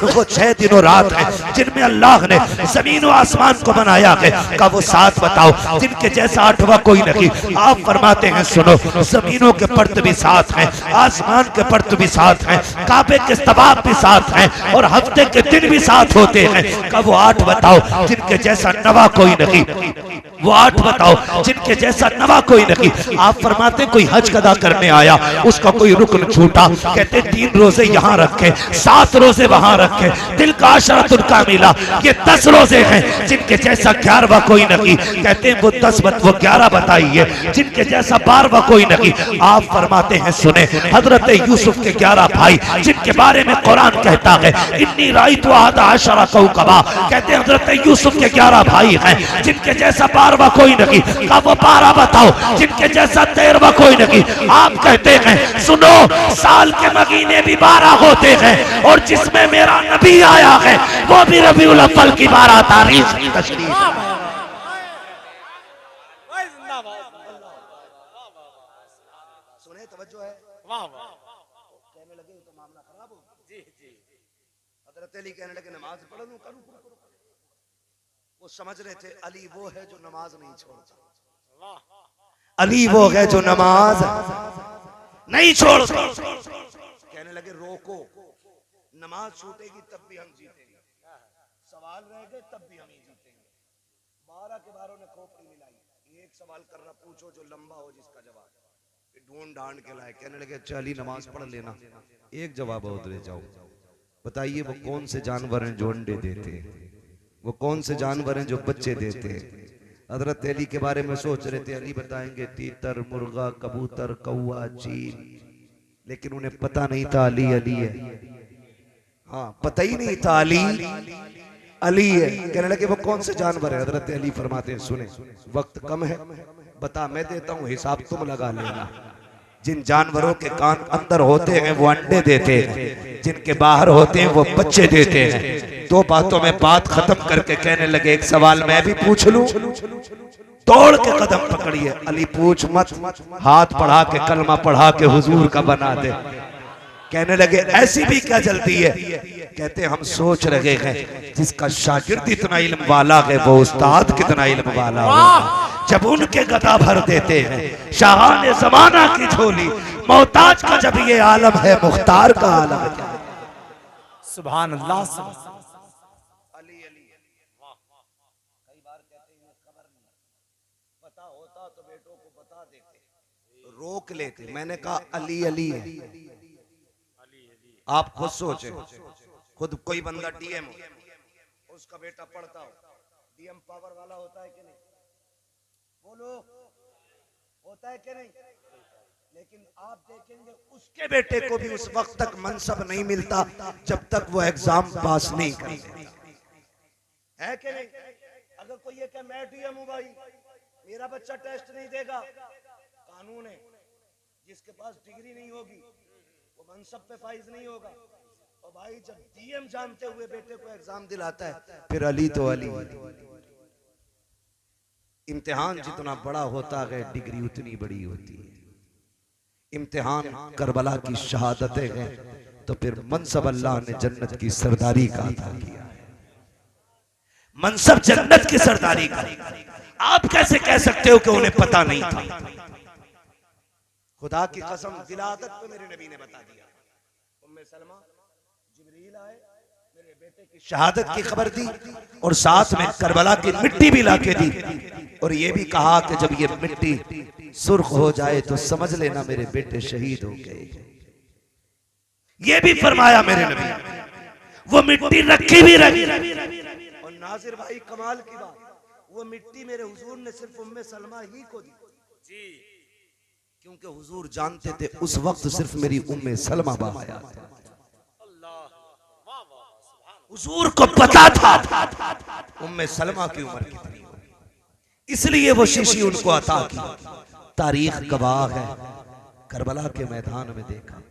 वो 6 दिनों रात है जिनमें अल्लाह ने जमीन और आसमान को बनाया है। कहा वो 7 बताओ जिनके जैसा 8वां कोई नहीं। आप फरमाते हैं सुनो जमीनों के पर्त भी 7 हैं, आसमान के पर्त भी 7 हैं, काबे के तवाफ भी 7 हैं, और हफ्ते के दिन भी 7 होते हैं। कब वो 8 बताओ जिनके जैसा 9वां कोई नहीं। वो 8 बताओ जिनके जैसा 9वां कोई नहीं। आप फरमाते कोई हज अदा करने आया, उसका कोई रुकन छूटा, कहते 3 रोजे यहाँ रखे, 7 रोजे वहां रखे, दिल का अशरतुल कामिला, ये 10 रोजे हैं जिनके जैसा 11वां कोई नहीं। कहते हैं वो 10 वो 11 बताइए जिनके जैसा 12वां कोई नहीं। आप फरमाते हैं सुने हजरत यूसुफ के 11 भाई जिनके बारे में कुरान कहता है इन्नी राइतु अहदा अशरा कौकबा। कहते हैं हजरत यूसुफ के 11 भाई हैं जिनके जैसा 12वां कोई नहीं। कहा वो 12 बताओ जिनके जैसा 13वां कोई नहीं। आप कहते हैं सुनो साल के महीने भी 12 होते हैं, और जिसमें मेरा नबी आया है वो भी रबीउल अव्वल की 12 तारीख की तशरीफ। सुने तवज्जो है, वाह वाह। कहने लगे तो मामला खराब हो जी जी। हजरत अली कहने लगे नमाज पढ़ लूं करूं। वो समझ रहे थे अली वो है जो नमाज नहीं छोड़ता, अली वो है जो नमाज नहीं छोड़ता। कहने लगे रोको, नमाज छूटेगी तब भी हम जीतेंगे। सवाल रह गए तब भी हम ही जीतेंगे। 12 के 12 ने खोपड़ी मिलाई, एक सवाल कर रहा पूछो जो लंबा हो जिसका जवाब ढूंढ ढांड के लाए। कहने लगे चली नमाज पढ़ लेना, एक जवाब और ले जाओ। बताइए वो कौन से जानवर हैं जो अंडे देते हैं, वो कौन से जानवर हैं जो बच्चे देते हैं। हजरत अली के बारे में सोच रहे थे, अली बताएंगे तीतर, मुर्गा, कबूतर, कौआ, चील, लेकिन उन्हें पता नहीं था अली अली है। हाँ, पता ही नहीं था अली अली है। कहने लगे वो कौन से जानवर है। हजरत अली फरमाते हैं सुने, वक्त कम है, बता मैं देता हूं, हिसाब तुम लगा लेना। जिन जानवरों के कान अंदर होते हैं वो अंडे देते हैं, जिनके बाहर होते हैं वो बच्चे देते हैं। दो बातों में बात खत्म करके कहने लगे एक सवाल मैं भी पूछ लूं। दौड़ के कदम पकड़िए, अली पूछ मत, हाथ बढ़ा के कलमा पढ़ा के हुजूर का बना दे। कहने लगे ऐसी भी क्या जल्दी है। कहते हम सोच रहे हैं जिसका शागिर्द इतना इल्म वाला है वो उस्ताद कितना इल्म वाला होगा। जब उनके गदा भर देते हैं शाहाने जमाना की झोली, मोहताज का जब ये आलम है मुख्तार का आलम है। सुभान अल्लाह। अली अली कई बार कहते हैं खबर नहीं, पता होता तो बेटों को बता देते, रोक लेते। मैंने कहा अली अली है। आप खुद सोचें, खुद कोई बंदा डीएम हो, उसका बेटा पढ़ता हो, डीएम पावर वाला होता है कि नहीं? बोलो, होता है कि नहीं? लेकिन आप देखेंगे उसके बेटे को भी उस वक्त तक मनसब नहीं मिलता जब तक वो एग्जाम पास नहीं करते, है कि नहीं? अगर कोई ये कहे मैं डीएम हूं भाई, मेरा बच्चा टेस्ट नहीं देगा, कानून है जिसके पास डिग्री नहीं होगी वो मनसब पे फाइज नहीं होगा। और भाई जब डीएम जानते हुए बेटे को एग्जाम दिलाता है, फिर अली तो अली। इम्तिहान जितना बड़ा होता है डिग्री उतनी बड़ी होती है। इम्तिहान करबला की शहादतें हैं तो फिर मनसब अल्लाह ने जन्नत की सरदारी का अता किया है। मनसब जन्नत की सरदारी का आप कैसे कह सकते हो कि उन्हें पता नहीं था? खुदा की कसम विलादत पे मेरे नबी ने बता दिया। उम्मे सलमा जिब्रील आए, मेरे बेटे की शहादत की खबर दी और साथ में करबला की मिट्टी भी लाके दी और ये भी कहा कि जब ये मिट्टी सुर्ख हो जाए तो समझ लेना मेरे बेटे शहीद हो गए। ये भी फरमाया मेरे नबी। वो मिट्टी रखी भी रही। और नासिर भाई कमाल की बात, वो मिट्टी मेरे हुजूर ने सिर्फ उम्मे सलमा ही को दी जी, क्योंकि हुजूर जानते थे उस वक्त सिर्फ मेरी उम्मे सलमा बाहया था। हुजूर को पता था उम्मे सलमा की उम्र कितनी होगी, इसलिए वो शीशी उनको अता की। तारीख गवाह है, करबला के मैदान में देखा।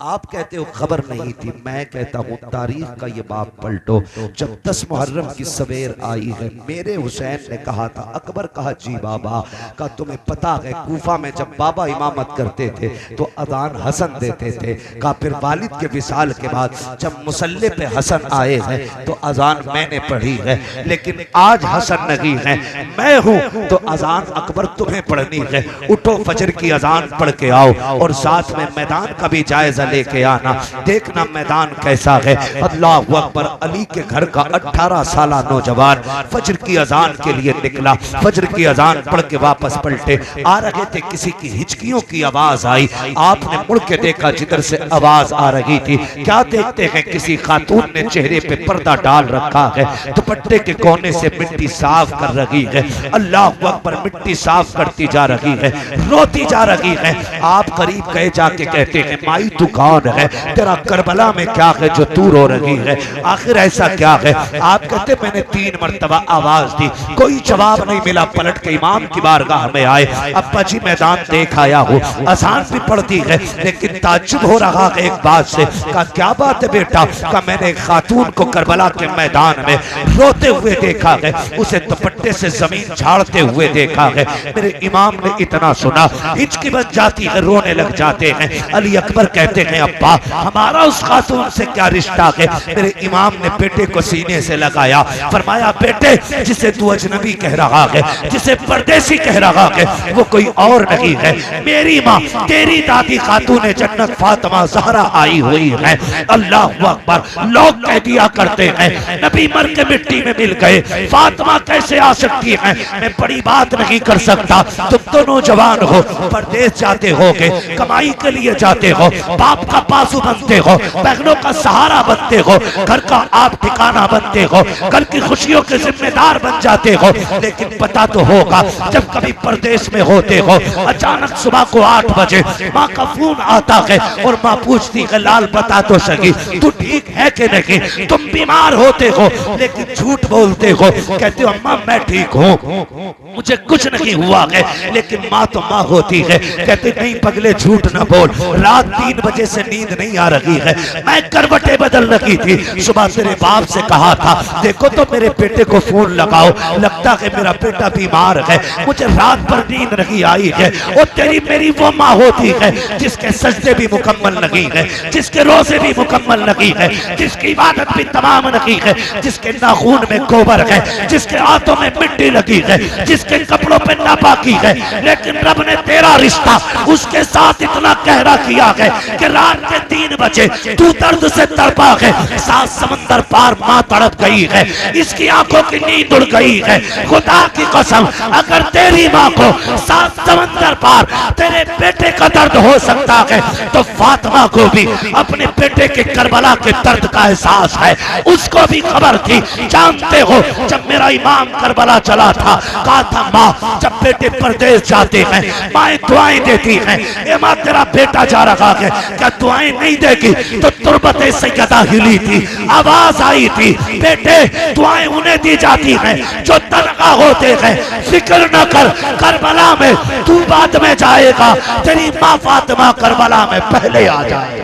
आप कहते हो खबर नहीं थी, मैं कहता हूँ तारीख का ये बाब पलटो। जब 10 मुहर्रम की सवेर आई है, मेरे हुसैन ने कहा था, अकबर कहा जी बाबा, का तुम्हें पता है कूफा में जब बाबा इमामत करते थे तो अजान हसन देते थे। का फिर वालिद के विसाल के बाद जब मुसल्ले पे हसन आए हैं तो अजान मैंने पढ़ी है, लेकिन आज हसन नहीं है, मैं हूँ तो अजान अकबर तुम्हें पढ़नी है। उठो फजर की अजान पढ़ के आओ और साथ में मैदान का भी जायजा लेके आना, देखना मैदान कैसा है। अल्लाहु अकबर। अली के घर का 18 साल नौजवान फजर की अजान के लिए निकला। फजर की अजान पढ़ के वापस पलटे, आ रहे थे, किसी की हिचकियों की आवाज आई। आपने मुड़ के देखा जिधर से आवाज आ रही थी, क्या देखते हैं किसी खातून ने चेहरे पे पर्दा डाल रखा है, दुपट्टे के कोने से मिट्टी साफ कर रही है। अल्लाहु अकबर। मिट्टी साफ करती जा रही है, रोती जा रही है। आप करीब गए जाके कहते हैं माई तू कौन है, तेरा करबला में क्या है जो तू रो रही है, आखिर ऐसा क्या है? आप कहते मैंने 3 मरतबा आवाज दी, कोई जवाब नहीं मिला। पलट के इमाम की बारगाह में आए, अब्बा जी मैदान देख आया हूँ, अजान भी पढ़ती है, लेकिन ताज्जुब हो रहा है एक बात से। का क्या बात है बेटा? का मैंने खातून को करबला के मैदान में रोते हुए देखा है, उसे दुपट्टे से जमीन झाड़ते हुए देखा है। मेरे इमाम ने इतना सुना, हिचकी बन जाती है, रोने लग जाते हैं। अली अकबर कहते हैं अब्बा हमारा उस खातून से क्या रिश्ता है। मेरे इमाम ने बेटे को सीने से लगाया, फरमाया बेटे जिसे तू अजनबी कह रहा है, जिसे परदेसी कह रहा है, वो कोई और नहीं है, मेरी माँ तेरी दादी खातून जन्नत फातिमा ज़हरा आई हुई है। अल्लाह अकबर। लोग कह दिया करते हैं नबी मर के मिट्टी में मिल गए, फातिमा कैसे आ सकती है। मैं बड़ी बात नहीं कर सकता, तुम दोनों जवान हो, परदेश जाते होगे, कमाई के लिए जाते हो, बाप का बाजू बनते हो, बहनों का सहारा बनते हो, घर का आप ठिकाना बनते हो, घर की खुशियों के जिम्मेदार बन जाते हो। लेकिन पता तो होगा जब कभी परदेश में होते हो, अचानक सुबह को 8 बजे माँ का फोन आता है और माँ पूछती है लाल बता तो सही तू ठीक है कि नहीं। तुम बीमार होते हो लेकिन झूठ बोलते हो, कहते हो अम्मा मैं ठीक हूँ, मुझे कुछ नहीं हुआ है। लेकिन माँ तो माँ होती है, कहते नहीं पगले झूठ ना बोल, रात 3 बजे से नींद नहीं आ रही है, मैं करवटें बदल रही थी, सुबह तेरे बाप से कहा था देखो तो मेरे बेटे को फोन लगाओ, लगता है मेरा बेटा बीमार है, मुझे रात भर नींद नहीं आई है। और तेरी मेरी वो माँ होती है जिसके सजदे भी मुकम्मल नहीं है, जिसके रोजे भी मुकम्मल नहीं है, जिसकी इबादत भी तमाम नहीं है, जिसके नाखून में गोबर है, जिसके हाथों में मिट्टी लगी है, जिसके कपड़ों पे नापाकी है। लेकिन रब ने तेरा रिश्ता उसके साथ इतना गहरा किया है कि रात के 3 बजे तू दर्द से तड़पा है, 7 समंदर पार माँ तड़प गई है, इसकी आंखों की नींद उड़ गई है। खुदा की कसम अगर तेरी माँ को 7 समंदर पार तेरे बेटे का दर्द हो सकता है तो फातिमा को भी अपने बेटे के करबला के दर्द का एहसास है, उसको भी खबर थी। जानते हो जब मेरा इमाम करबला चला था, कहा था माँ जब बेटे परदेश जाते हैं माएं दुआएं देती हैं, ए माँ तेरा बेटा जा रहा है क्या दुआएं नहीं देगी। तो तुरबत सैयदा हिली थी, आवाज आई थी बेटे दुआएं उन्हें दी जाती हैं जो तनखा होते हैं, फिक्र न कर करबला में तू बाद में जाएगा, तेरी माँ फातिमा करबला में पहले आ जाए।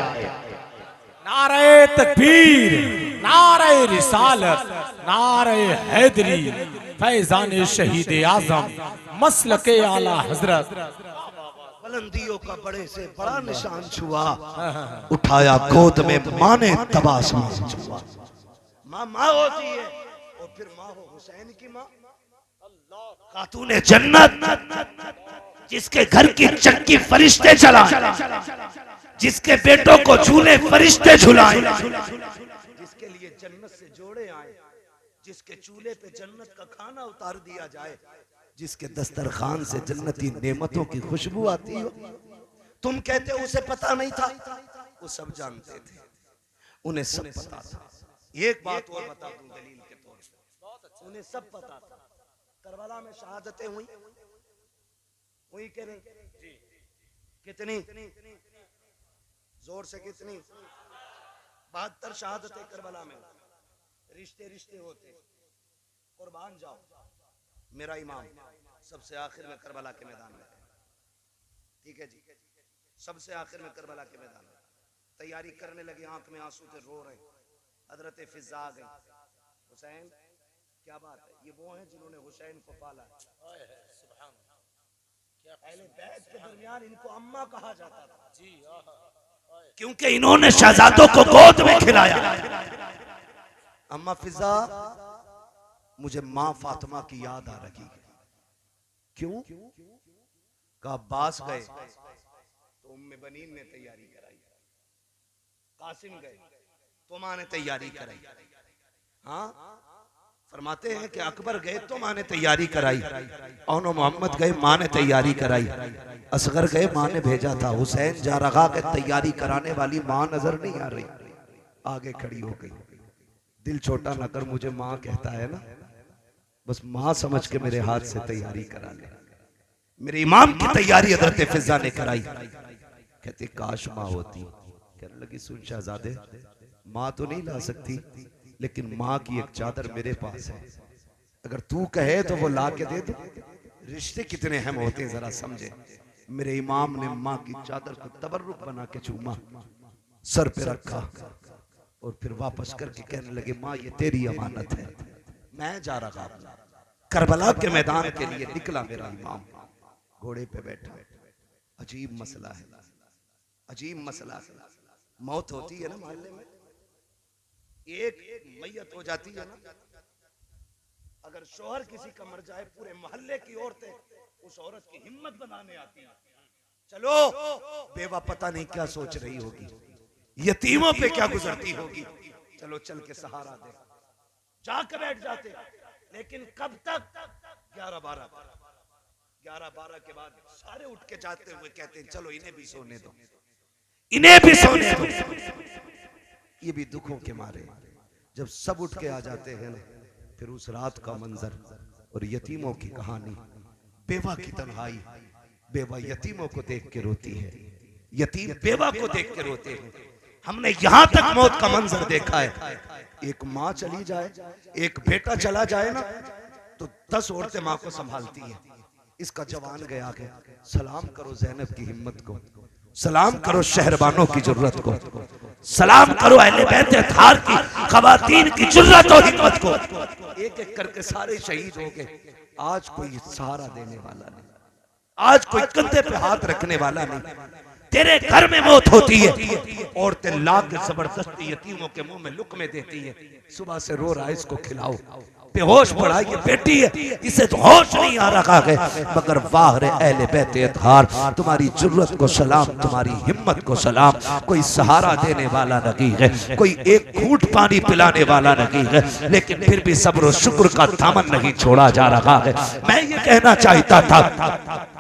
नारे तकबीर, नारे रिसालत, नारे हैदरी, फैजान शहीद आजम, मसलके आला हजरत। बुलंदियों का बड़े से बड़ा निशान छुआ, उठाया गोद में माँ ने तबासम छुआ। माँ माँ होती है और फिर माँ हो हुसैन की माँ खातून जन्नत, जिसके घर की चक्की फरिश्ते चलाए, जिसके बेटों को झूले फरिश्ते झुलाए, जिसके लिए जन्नत से जोड़े आए, जिसके चूल्हे पे जन्नत का खाना उतार दिया जाए, जिसके दस्तरखान से जन्नती नेमतों की खुशबू आती हो। तुम कहते हो उसे पता नहीं था, वो सब जानते थे, उन्हें सब पता था। एक बात और बता दूं दलील के तौर पे, उन्हें सब पता था करबला में शहादतें हुई कि नहीं? कितनी जोर से कितनी? 72 शहादतें करबला में। रिश्ते रिश्ते होते, कुर्बान जाओ। मेरा इमाम सबसे आखिर में करबला के मैदान में, ठीक है जी, सबसे आखिर में करबला के मैदान में तैयारी करने लगे, आंख में आंसू थे, रो रहे। हजरत फिजा आ गई, हुसैन क्या बात है, ये वो हैं जिन्होंने हुसैन को पाला। अहले बैत के दरमियान इनको अम्मा कहा जाता था जी, क्योंकि इन्होंने शहजादों को गोद में खिलाया। अम्मा फिजा मुझे माँ फातिमा की याद आ रही है। क्यों? का अब्बास गए तो उम्मे बनीन ने तैयारी कराई, कासिम गए तो माँ ने तैयारी कराई। हाँ फरमाते हैं कि अकबर गए तो माँ ने तैयारी कराई, और मोहम्मद गए माँ ने तैयारी कराई, असगर गए माँ ने भेजा था, हुसैन जा रहा के तैयारी कराने वाली माँ नजर नहीं आ रही, आगे खड़ी हो गई। दिल छोटा न कर, मुझे माँ कहता है ना, बस माँ समझ के मेरे हाथ से तैयारी करा ले। मेरे इमाम की तैयारी हजरत फिजा ने कराई। कहते काश माँ होती। कहने लगी सुन शहजादे, माँ तो नहीं ला सकती, लेकिन माँ की एक चादर मेरे पास है, अगर तू कहे तो वो ला के दे दो। रिश्ते कितने अहम होते हैं जरा समझे। मेरे इमाम ने माँ की चादर को तबर्रुक बना के चूमा, सर पे रखा और फिर वापस करके कहने लगे माँ ये तेरी अमानत है, मैं जा रहा हूं करबला के मैदान के लिए। निकला मेरा इमाम, घोड़े पे बैठा। अजीब मसला है, अजीब मसला है। मौत होती है ना मोहल्ले में, एक मैयत हो जाती है ना, अगर शोहर किसी का मर जाए पूरे मोहल्ले की औरतें उस औरत की हिम्मत बनाने आती हैं। चलो बेवा पता नहीं क्या सोच रही होगी, यतीमों पे क्या गुजरती होगी, चलो चल के सहारा दे, जाकर बैठ जाते। लेकिन कब तक? 11-12 के बाद सारे उठ के जाते हुए कहते हैं चलो इन्हें भी सोने दो, इन्हें भी सोने दो। ये भी दुखों के मारे जब सब उठ के आ जाते हैं ना, फिर उस रात का मंजर और यतीमों की कहानी, बेवा की तन्हाई, बेवा यतीमों को देख के रोती है, यतीम बेवा को देख के रोते हैं। हमने यहां तक मौत का मंजर देखा है, एक माँ चली जाए, एक बेटा चला जाए ना, तो 10 औरतें माँ को संभालती है। इसका जवान गया है, सलाम करो जैनब की हिम्मत को, सलाम करो शहरबानों की जुर्रत को, सलाम करो अहले बैत अतहार की खवातीन की जुर्रत और हिम्मत को। एक एक करके सारे शहीद हो गए। आज कोई सहारा देने वाला नहीं, आज कोई कंधे पे हाथ रखने वाला नहीं। तेरे घर में मौत होती है, औरतें लाख जबरदस्ती यतीमों के मुंह में लुक़मे देती है, सुबह से रो रहा है इसको खिलाओ, बेहोश पड़ा ये बेटी है, इसे तो होश नहीं आ रहा है। मगर वाह रे अहले बैत अतहार, तुम्हारी जुर्रत को सलाम, तुम्हारी हिम्मत को सलाम। कोई सहारा देने वाला नहीं है, कोई एक घूंट पानी पिलाने वाला नहीं है, लेकिन फिर भी सब्र और शुक्र का दामन नहीं छोड़ा जा रहा है। मैं ये कहना चाहता था,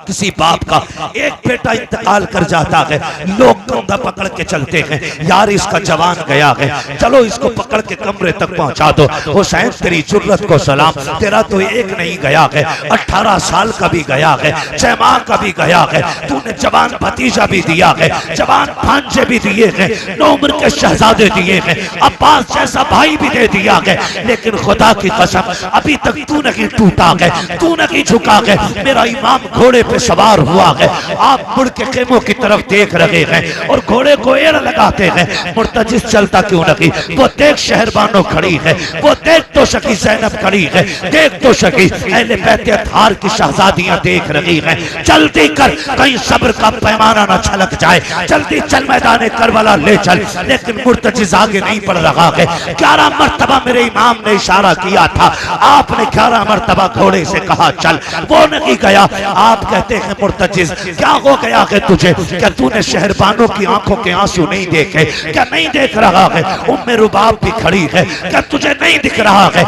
किसी बाप का एक बेटा इंतकाल कर जाता है, लोग कंधा पकड़ के चलते हैं, यार इसका जवान गया है, चलो इसको पकड़ के कमरे तक पहुंचा दो। हुसैन तेरी जुर्रत को सलाम, तेरा तो एक नहीं गया है, 18 साल का भी गया है, 6 माह का भी गया है, तूने जवान भतीजा भी दिया है, जवान भांजे भी दिए हैं, 9 उम्र के शहजादे दिए हैं, अब्बास जैसा भाई भी दे दिया है, लेकिन खुदा की कसम अभी तक तू नहीं टूटा है, तू नहीं झुका है। मेरा इमाम घोड़े पे सवार हुआ है, आप मुड़ के खेमों की तरफ देख रहे हैं और घोड़े को एड़ लगाते हैं, मुर्तजिज चलता क्यों नहीं? वो देख शहरबानो खड़ी है, वो देख तो शकी ज़ैनब खड़ी है, देख तो शकी अहले बैत अतहार की शहजादियां देख रही हैं। जल्दी कर, कहीं सब्र का पैमाना न छलक जाए, जल्दी चल मैदान करबला ले चल। लेकिन मुर्तजिज आगे नहीं बढ़ रहा है। 11 मरतबा मेरे इमाम ने इशारा किया था, आपने 11 मरतबा घोड़े से कहा चल, वो नहीं गया। आप कहते हैं मुर्तजिज क्या हो गया है तुझे? क्या तूने शहरबानों की आंखों के आंसू नहीं देखे? क्या नहीं देख रहा है? उम्मे रुबाब भी खड़ी है, क्या तुझे नहीं दिख रहा है?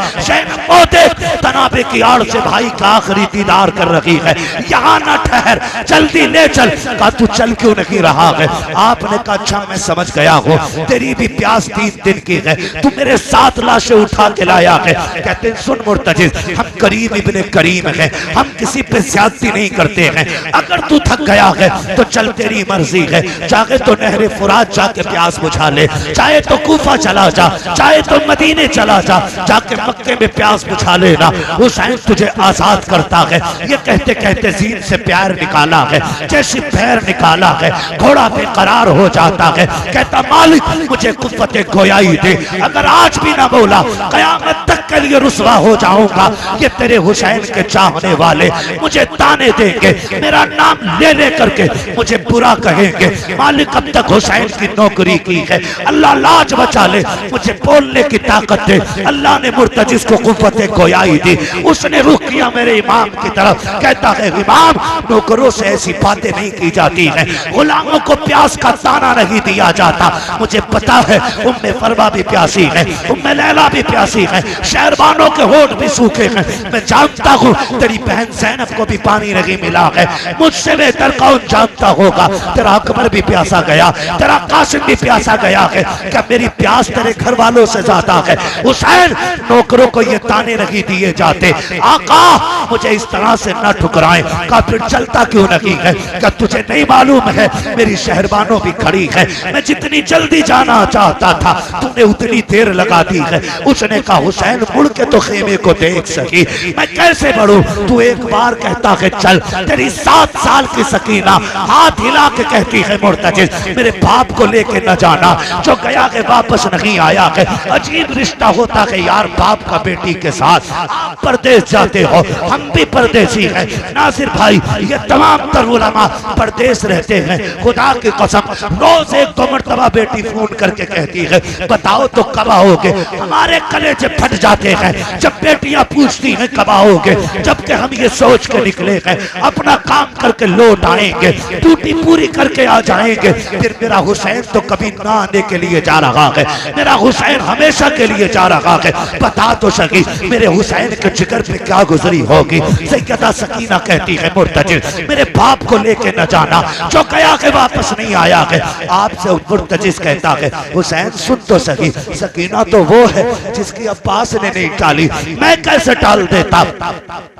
तनाबे की आड़ से भाई का आखिरी दीदार कर रही है, यहाँ न ठहर, जल्दी ले चल। कहा तू चल क्यों नहीं रहा है? आपने कहा अच्छा मैं समझ गया हूँ, तेरी भी प्यास 3 दिन की है, तू मेरे 7 लाशें उठा के लाया है। कहते हैं सुन मुर्तजिज, हम करीम इब्ने करीम हैं, हम किसी पे ज्यादती नहीं करते हैं। अगर तू थक गया है तो चल, तेरी मर्जी है, चाहे तो नहरे फुरात जाके प्यास बुझा ले, चाहे तो कूफा चला जा, चाहे तो मदीने चला जा, जाके मक्के में प्यास बुझा लेना, हुसैन तुझे आजाद करता है। ये कहते कहते जीन से प्यार निकाला है, जैसे पैर निकाला है, घोड़ा बेकरार हो जाता है। कहता मालिक मुझे कुव्वते गोयाई दे, अगर आज भी ना बोला कयामत तक के लिए रुसवा हो जाऊंगा। ये तेरे हुसैन के चाहने वाले मुझे ताने देंगे, मेरा नाम ले ले करके मुझे बुरा कहेंगे। मालिक अब तक हुसैन की नौकरी की है, अल्लाह लाज बचा ले, मुझे बोलने की ताकत दे। अल्लाह ने मुर्तजिज को कुव्वते गोयाई दी, उसने रुख किया मेरे इमाम की तरफ। कहता है इमाम, नौकरों से ऐसी बातें नहीं की जाती है, गुलामों को प्यास का दाना नहीं दिया जाता। मुझे पता है उम्मे फरमा भी प्यासी है, उम्मे लैला भी प्यासी है, शहरबानों के होठ भी सूखे हैं। मैं जानता हूँ तेरी बहन ज़ैनब को भी पानी नहीं मिला है, मुझसे बेहतर कौन जानता होगा? तेरा अकबर भी प्यासा गया, तेरा कासिम भी प्यासा गया है, क्या मेरी प्यास तेरे घर वालों से ज्यादा है? हुसैन नौकरों को ये ताने नहीं दिए जाते, आका मुझे इस तरह से न ठुकराएं। का फिर चलता क्यों नहीं है? क्या तुझे नहीं मालूम है मेरी शहरबानों भी खड़ी है, मैं जितनी जल्दी जाना चाहता था तूने उतनी देर लगा दी है। उसने कहा हुसैन मुड़ के तो खेमे को देख सकी, मैं कैसे बढ़ूं? तू एक बार कहता है चल, तेरी 7 साल की सकीना हाथ हिला के कहती है मुर्तजिज मेरे बाप को लेके न जाना, जो गया है वापस नहीं आया है। अजीब रिश्ता होता है यार बाप का बेटी के साथ। आप परदेश जाते हो, हम भी परदेसी हैं नासिर भाई, ये तमाम तर उलमा परदेश रहते हैं। खुदा की कसम रोज 1-2 मरतबा बेटी फोन करके कहती है बताओ तो कब आओगे? हमारे कलेजे फट जाते हैं जब बेटियां पूछती हैं कब आओगे, जबकि हम ये सोच के निकले हैं अपना काम करके लौट आएंगे, ड्यूटी पूरी करके आ जाएंगे। फिर मेरा हुसैन तो कभी ना आने के लिए जा रहा है, मेरा हुसैन हमेशा के लिए जा रहा है। बता तो सकी मेरे हुसैन के जिगर पे क्या गुजरी होगी? सैयदा सकीना कहती है मुर्तजिज मेरे बाप को लेके न जाना, जो गया के वापस नहीं आया है। आपसे मुर्तजिज कहता है हुसैन सुन तो सकी, सकीना तो वो है जिसकी अब्बास ने नहीं टाली, मैं कैसे टाल देता?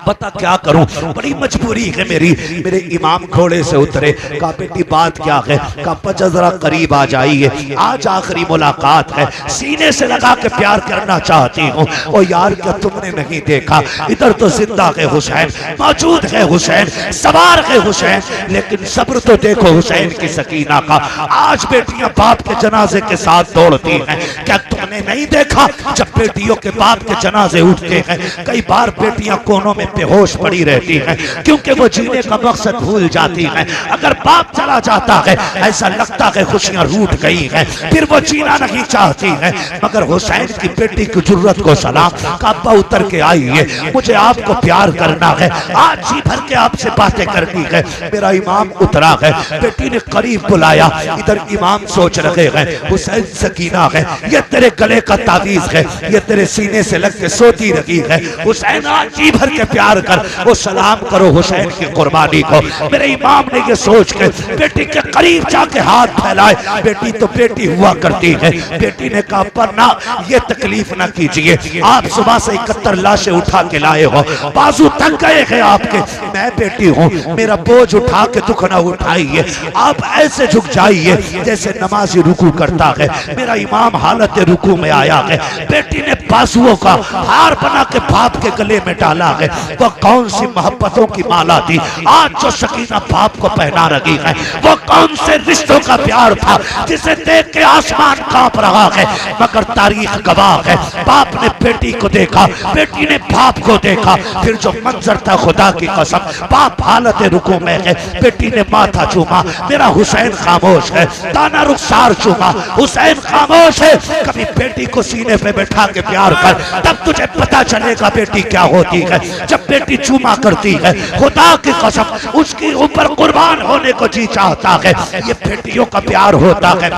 बता क्या करूं, बड़ी मजबूरी है मेरी। मेरे इमाम घोड़े से उतरे, कहा बेटी बात क्या है? कहा जरा करीब आ जाइए, आज आखिरी मुलाकात है, सीने से लगा के प्यार करना चाहती हूँ। ओ यार क्या तुमने नहीं देखा इधर तो जिंदा है हुसैन, मौजूद है हुसैन, सवार है हुसैन, लेकिन सब्र तो देखो हुसैन की सकीना का। आज बेटियां बाप के जनाजे के साथ दौड़ती हैं, क्या तुमने नहीं देखा जब बेटियों के बाप के जनाजे उठते हैं कई बार बेटियां कोनों में बेहोश पड़ी रहती हैं क्योंकि वो जीने का मकसद भूल जाती हैं। अगर बाप चला जाता है ऐसा लगता है खुशियां रूठ गई हैं, फिर वो जीना नहीं चाहती हैं। मगर हुसैन की बेटी की जुर्रत को सलाम, काबा उतर के आइए, मुझे आपको प्यार करना है, आज जी भर के आपसे बातें करनी है। मेरा इमाम उतरा है, बेटी ने करीब बुलाया, इधर इमाम सोच रहे हैं हुसैन सकीना है, ये तेरे गले का तावीज है, ये तेरे सीने से लग के सोती रही है। हुसैन आज जी भर के प्यार कर, वो सलाम करो हुसैन की कुर्बानी को। मेरे इमाम ने ये सोच के बेटी के करीब जाके हाथ फैलाए, बेटी तो बेटी हुआ करती है। बेटी ने कहा पर ना ये तकलीफ ना कीजिए, आप सुबह से 71 लाशें उठा के लाए हो, बाजू थक गए हैं आपके, मैं बेटी हूँ, मेरा बोझ उठा के दुख ना उठाइए, आप ऐसे झुक जाइए जैसे नमाजी रुकू करता है। मेरा इमाम हालत रुकू में आया है, बेटी ने बाजुओं का हार बना के बाप के गले में डाला है। वो कौन सी मोहब्बतों की माला थी आज जो सकीना बाप को पहना रही है? वो कौन से रिश्तों का प्यार था जिसे देख के आसमान कांप रहा है? मगर तारीख गवाह है, बाप ने बेटी को देखा, बेटी ने बाप को देखा, फिर जो मंजर था खुदा की कसम, बाप हालत रुकू में है, बेटी ने माथा चूमा, मेरा हुसैन खामोश है, दाना रुखसार चूमा, हुसैन खामोश है। कभी बेटी को सीने पे बैठा के प्यार कर, तब तुझे पता चलेगा बेटी क्या होती है। जब बेटी चूमा करती है खुदा की कसम उसके ऊपर कुर्बान होने को जी चाहता है, ये बेटियों का प्यार होता है।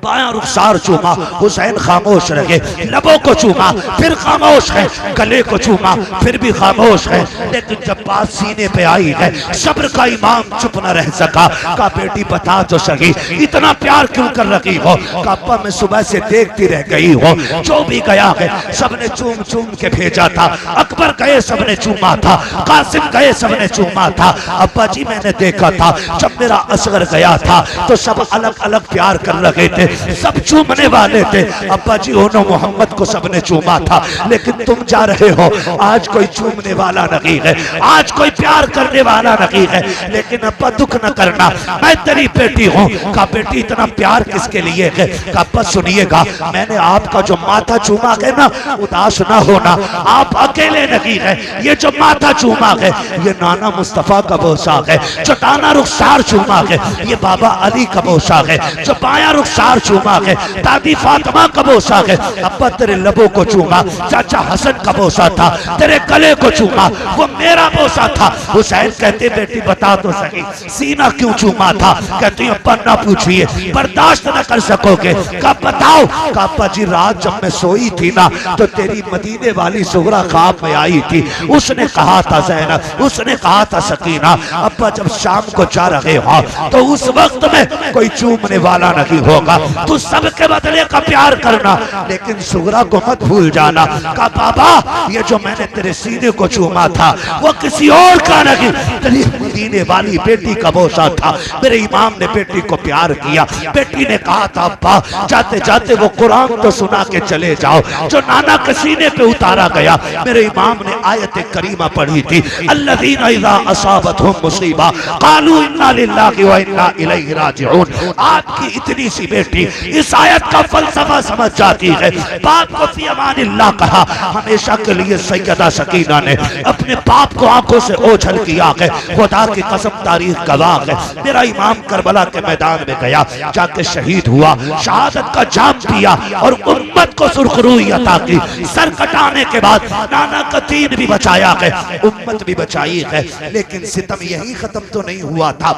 बायां रुखसार चूमा, हुसैन खामोश रहे, लबों को चूमा फिर खामोश है, गले को चूमा फिर भी खामोश है। लेकिन जब बात सीने पे आई है सब्र का इमाम चुप न रह सका। का बेटी बता तो सही इतना प्यार क्यों कर रही हो? कापा मैं सुबह से देखती रह गई हो, जो भी गया है सबने चूम चूम के भेजा था, अकबर गए सबने चूमा था, कासिम गए सबने चूमा था। अब्बा जी मैंने देखा था जब मेरा असगर गया था तो सब अलग अलग प्यार कर रहे थे, सब चूमने वाले थे। अब्बा जी ओनो मोहम्मद को सबने चूमा था, लेकिन तुम जा रहे हो, आज कोई चूमने वाला नहीं है, आज कोई प्यार करने वाला नहीं है। लेकिन अब्बा दुख न करना, मैं तेरी बेटी हूँ। का बेटी इतना प्यार किसके लिए है? का बस सुनिएगा, मैंने आपका जो माथा चूमा है ना, उदास ना होना, आप अकेले नहीं है। ये जो माथा चूमा है ये नाना मुस्तफा का बोसा है, जो दाना रुखसार चूमा है ये बाबा अली का बोसा है, जो बाया रुखसार चूमा है दादी फातिमा का बोसा है। अब्बा तेरे लबों को चूमा चाचा हसन का बोसा था, तेरे गले को चूमा वो मेरा बोसा था। हुसैन कहते बेटी बता तो सही सीना क्यों चूमा था? कहती अब्बा ना पूछिए, बर्दाश्त न कर सकोगे। कब बताओ? अब्बा जी रात जब मैं सोई थी ना तो तेरी मदीने वाली सुगरा ख्वाब में आई थी, उसने कहा था ज़ैनब, उसने कहा था सकीना अब्बा जब शाम को जा रहे हो तो उस वक्त में कोई चूमने वाला नहीं होगा, तू सबके बदले का प्यार करना, लेकिन सुगरा को मत भूल जाना। कहा बाबा ये जो मैंने तेरे सीने को चूमा था वो किसी और का नहीं, तेरी मदीने वाली बेटी का बोसा था। मेरे इमाम ने बेटी को प्यार किया। बेटी ने कहा था अब्बा जाते जाते वो कुरान तो सुना के चले जाओ जो नाना के सीने पे उतारा गया। मेरे इमाम ने आयत करीमा पढ़ी थी, अल्लज़ीना इज़ा असाबतहुम मुसीबा क़ालू इन्ना लिल्लाहि व इन्ना इलैहि राजिऊन। आपकी इतनी सी बेटी इस आयत का फलसफा समझ जाती है। बाप को फी अमानिल्लाह कहा, हमेशा के लिए सैयदा सकीना ने अपने बाप को आंखों से ओझल किया है। खुदा की कसम तारीख गवाह है। मेरा इमाम करबला के मैदान में गया, जाके शहीद हुआ, शहादत का जाम पिया और उम्मत को सुरखरूई अता की। सर कटाने के बाद नाना का दीन भी बचाया है, उम्मत भी बचाई है। लेकिन सितम यही खत्म तो नहीं हुआ था,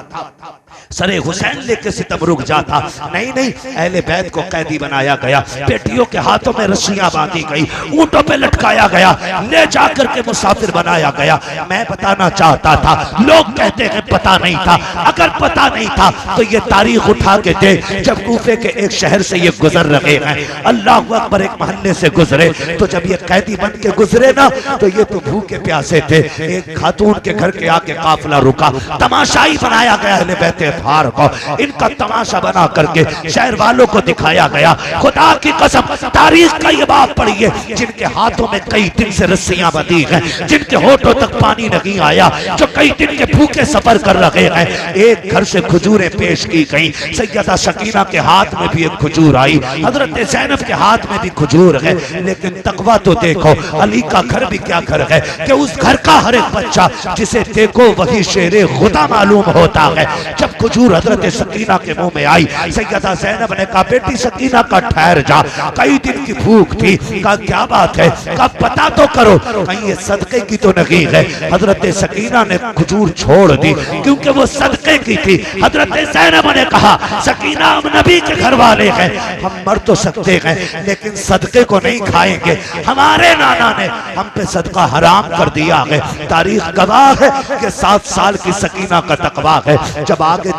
सरे हुसैन लेके सितम रुक जाता। नहीं नहीं, अहले बैत को कैदी बनाया गया, बेटियों के हाथों में रस्सियां बांधी गई, ऊंटों पे लटकाया गया, ले जाकर के मुसाफिर बनाया गया। मैं बताना चाहता था, लोग कहते हैं पता नहीं था। अगर पता नहीं था तो ये तारीख उठा के दे, जब कूफे के एक शहर से ये गुजर रहे हैं, अल्लाह अकबर, एक महल्ले से गुजरे, तो जब ये कैदी बन के गुजरे ना तो ये तो भूखे प्यासे थे। एक खातून के घर के आके काफिला रुका, तमाशाई बनाया गया अहले बैत फार को, इनका तमाशा बना करके शहर वालों को दिखाया गया। खुदा की कसम तारीख का ये बात पढ़िए, जिनके हाथों में कई दिन से रस्सियां बंधी हैं, जिनके होठों तक पानी नहीं आया, जो कई दिन के भूखे सफर कर रहे हैं। एक घर से खजूरें पेश की गई, सैयदा सकीना के हाथ में भी एक खजूर आई, हजरत ज़ैनब के हाथ में भी खजूर है। लेकिन तकवा तो देखो, अली का घर भी क्या घर है कि उस घर का हर एक बच्चा जिसे देखो वही शेरे खुदा मालूम होता है। जब खजूर हजरत सकीना के मुंह में आई, सैयदा ज़ैनब ने कहा बेटी सकीना का ठहर जा, कई दिन की भूख थी। कहा क्या बात है, कहा पता तो करो कहीं ये सदके की तो नहीं है। हजरत सकीना ने खजूर छोड़ दी क्योंकि वो सदके की थी। हजरत ज़ैनब ने कहा सकीना हम नबी के घर वाले हैं, हम मर तो सकते हैं लेकिन सदके को नहीं खाएंगे। हमारे नाना ने हम पे सदका हराम कर दिया है। तारीख गवाह है कि 7 साल की सकीना का तकवा है। जब आगे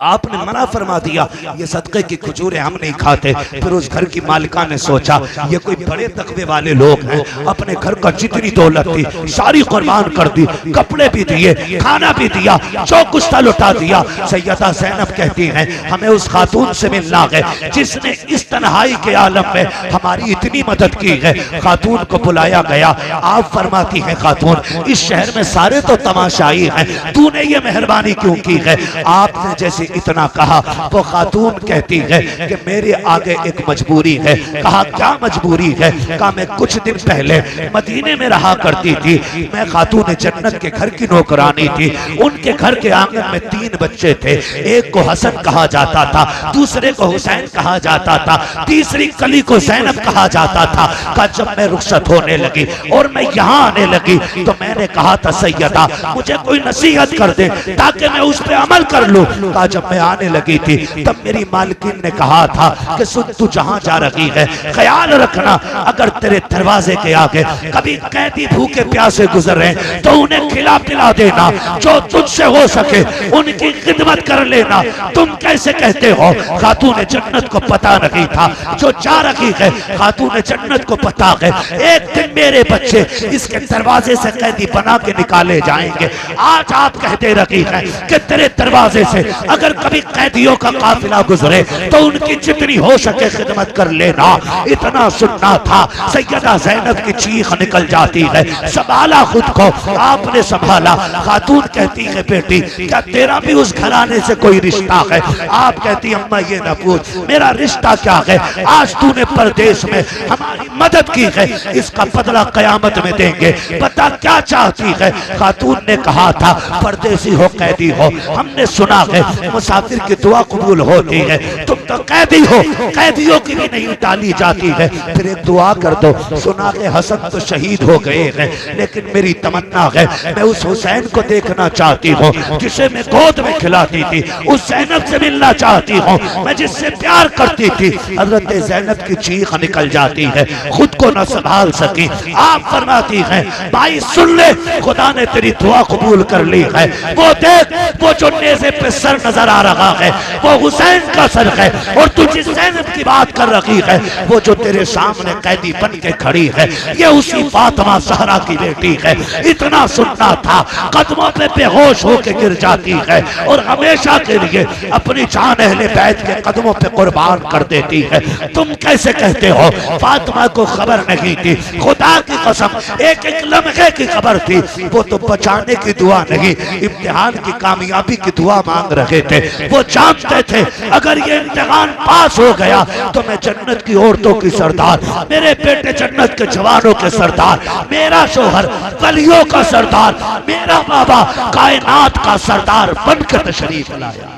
आपने मना फरमा दिया ये सदके की खजूरें हम नहीं खाते, फिर उस घर की मालिका ने सोचा ये कोई बड़े तकवे वाले लोग हैं, अपने घर का जितनी दौलत थी सारी कुर्बान कर दी, कपड़े भी दिए, खाना भी दिया, जो कुछ था लुटा दिया। सैयदा ज़ैनब कहती हैं हमें उस खातून से मिलना है जिसने इस तन्हाई के आलम में हमारी इतनी मदद की है। खातून को बुलाया गया, आप फरमाती हैं खातून इस शहर में सारे तो तमाशाई हैं, तूने ये मेहरबानी क्यों की है? आपने जैसे इतना कहा वो खातून कहती है कि मेरे आगे एक मजबूरी है। कहा क्या मजबूरी है? कहा मैं कुछ दिन पहले मदीने में रहा करती थी, मैं खातून जन्नत के घर की नौकरानी थी। उनके घर के आंगन में 3 बच्चे थे, एक को हसन कहा जाता था, दूसरे को हुसैन कहा जाता था, तीसरी कली को ज़ैनब कहा जाता था। कहा जब मैं रुखसत होने लगी और मैं यहाँ आने लगी तो मैंने कहा था सैयदा मुझे कोई नसीहत कर दे ताकि मैं उस पर अमल कर लूं। कहा जब मैं आने लगी थी तब मेरी मालकिन ने कहा था कि सुन तू जहां जा रही है ख्याल रखना अगर तेरे दरवाजे के आगे कभी कैदी भूखे प्यासे गुजर रहे तो उन्हें खिला पिला देना, जो तुझसे हो सके उनकी खिदमत कर लेना। तुम कैसे कहते हो? खातून जन्नत को पता नहीं था, जो जा रही है खातून जन्नत को पता है एक दिन मेरे बच्चे इसके दरवाजे से कैदी बना के निकाले जाएंगे। आज आप कहते रही है कि तेरे दरवाजे से अगर कभी कैदियों का काफिला गुजरे तो उनकी जितनी हो सके खिदमत कर लेना। इतना सुनना था, सैयदा ज़ैनब की चीख निकल जाती है, संभाला खुद को, आपने संभाला। खातून कहती है बेटी क्या तेरा भी उस घराने से कोई रिश्ता है? आप कहती अम्मा ये न पूछ, मेरा रिश्ता क्या है? आज तूने परदेश में हमारी मदद की है, इसका बदला कयामत में देंगे। बता क्या चाहती है? खातून ने कहा था परदेसी हो कैदी हो, हमने सुना है मुसाफिर की दुआ कबूल होती है, तुम तो कैदी हो, कैदियों की भी नहीं टाली जाती है। फिर एक दुआ कर दो, सुना के हसन तो शहीद हो गए हैं लेकिन मेरी तमन्ना है मैं उस हुसैन को देखना चाहती हूँ जिसे मैं गोद में खिलाती थी, उस ज़ैनब से मिलना चाहती हूँ मैं जिससे प्यार करती थी। हजरत ज़ैनब की चीख निकल जाती है, खुद को न संभाल सकी। आप फरमाती हैं भाई सुन ले, खुदा ने तेरी दुआ कबूल कर ली है। वो देख वो जो नेज़े पे सर नजर नजर आ रहा है वो हुसैन का सर है, और तू जिस ज़ैनब की बात कर रही है वो जो तेरे सामने कैदी बन के खड़ी है ये उसी फातिमा ज़हरा की बेटी है। इतना सुनना था, कदमों पे बेहोश होके गिर जाती है और हमेशा के लिए अपनी जान अहले बैत के कदमों पे कुर्बान कर देती है। तुम कैसे कहते हो फातिमा को खबर नहीं थी? खुदा की कसम एक एक लम्हे की खबर थी। वो तो बचाने की दुआ नहीं, इम्तिहान की कामयाबी की दुआ मांग रहे थे। वो जानते थे अगर ये इम्तिहान पास हो गया तो मैं जन्नत की औरतों की सरदार, मेरे बेटे जन्नत के जवानों के सरदार, मेरा शोहर वलियों का सरदार, मेरा बाबा कायनात का सरदार बनकर तशरीफ लाया।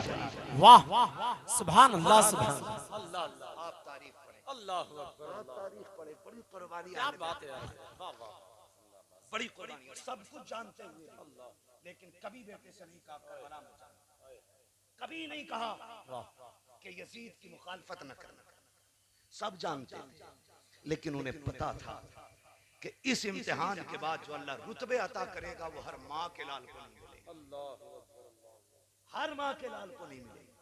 वाह सुभान अल्लाह सुभान अल्लाह। आप तारीफ पढ़े, अल्लाह अकबर, तारीफ पढ़े, बड़ी कुर्बानी, क्या बात है यार, वाह वाह, बड़ी कुर्बानी, और सब कुछ जानते हुए लेकिन कभी बेटे से नहीं कहा करबला में जाना, कभी नहीं कहा कि यजीद की मुखालफत न करना। सब जानते थे लेकिन उन्हें पता था कि इस इम्तिहान के बाद जो अल्लाह रुतबे अता करेगा वो हर माँ के लाल को नहीं मिलेगा, हर माँ के लाल को नहीं मिलेगा।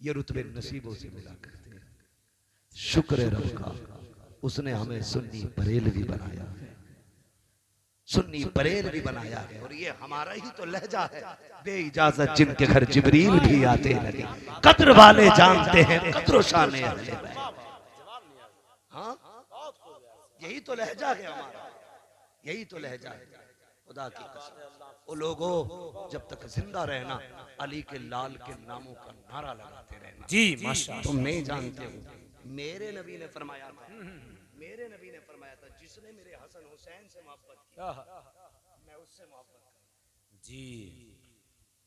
ये रुतबे नसीबों से मिला करते हैं। शुक्र है रब का, उसने हमें सुन्नी बरेलवी बनाया है, सुन्नी बरेलवी बनाया है। और ये हमारा ही तो लहजा है, बेइजाजत जिनके घर जिब्रील भी आते नहीं, कद्र वाले जानते हैं कद्र शाने अहले बैत। हाँ, यही तो लहजा है हमारा, यही तो लहजा है। खुदा की कसम वो लोगों जब तक जिंदा रहना अली के लाल के नामों का नारा लगाते रहना। जी माशाअल्लाह। तुम नहीं जानते हो, मेरे नबी ने फरमाया था, मेरे नबी ने फरमाया था जिसने मेरे हसन हुसैन से मोहब्बत की मैं उससे मोहब्बत करूं। जी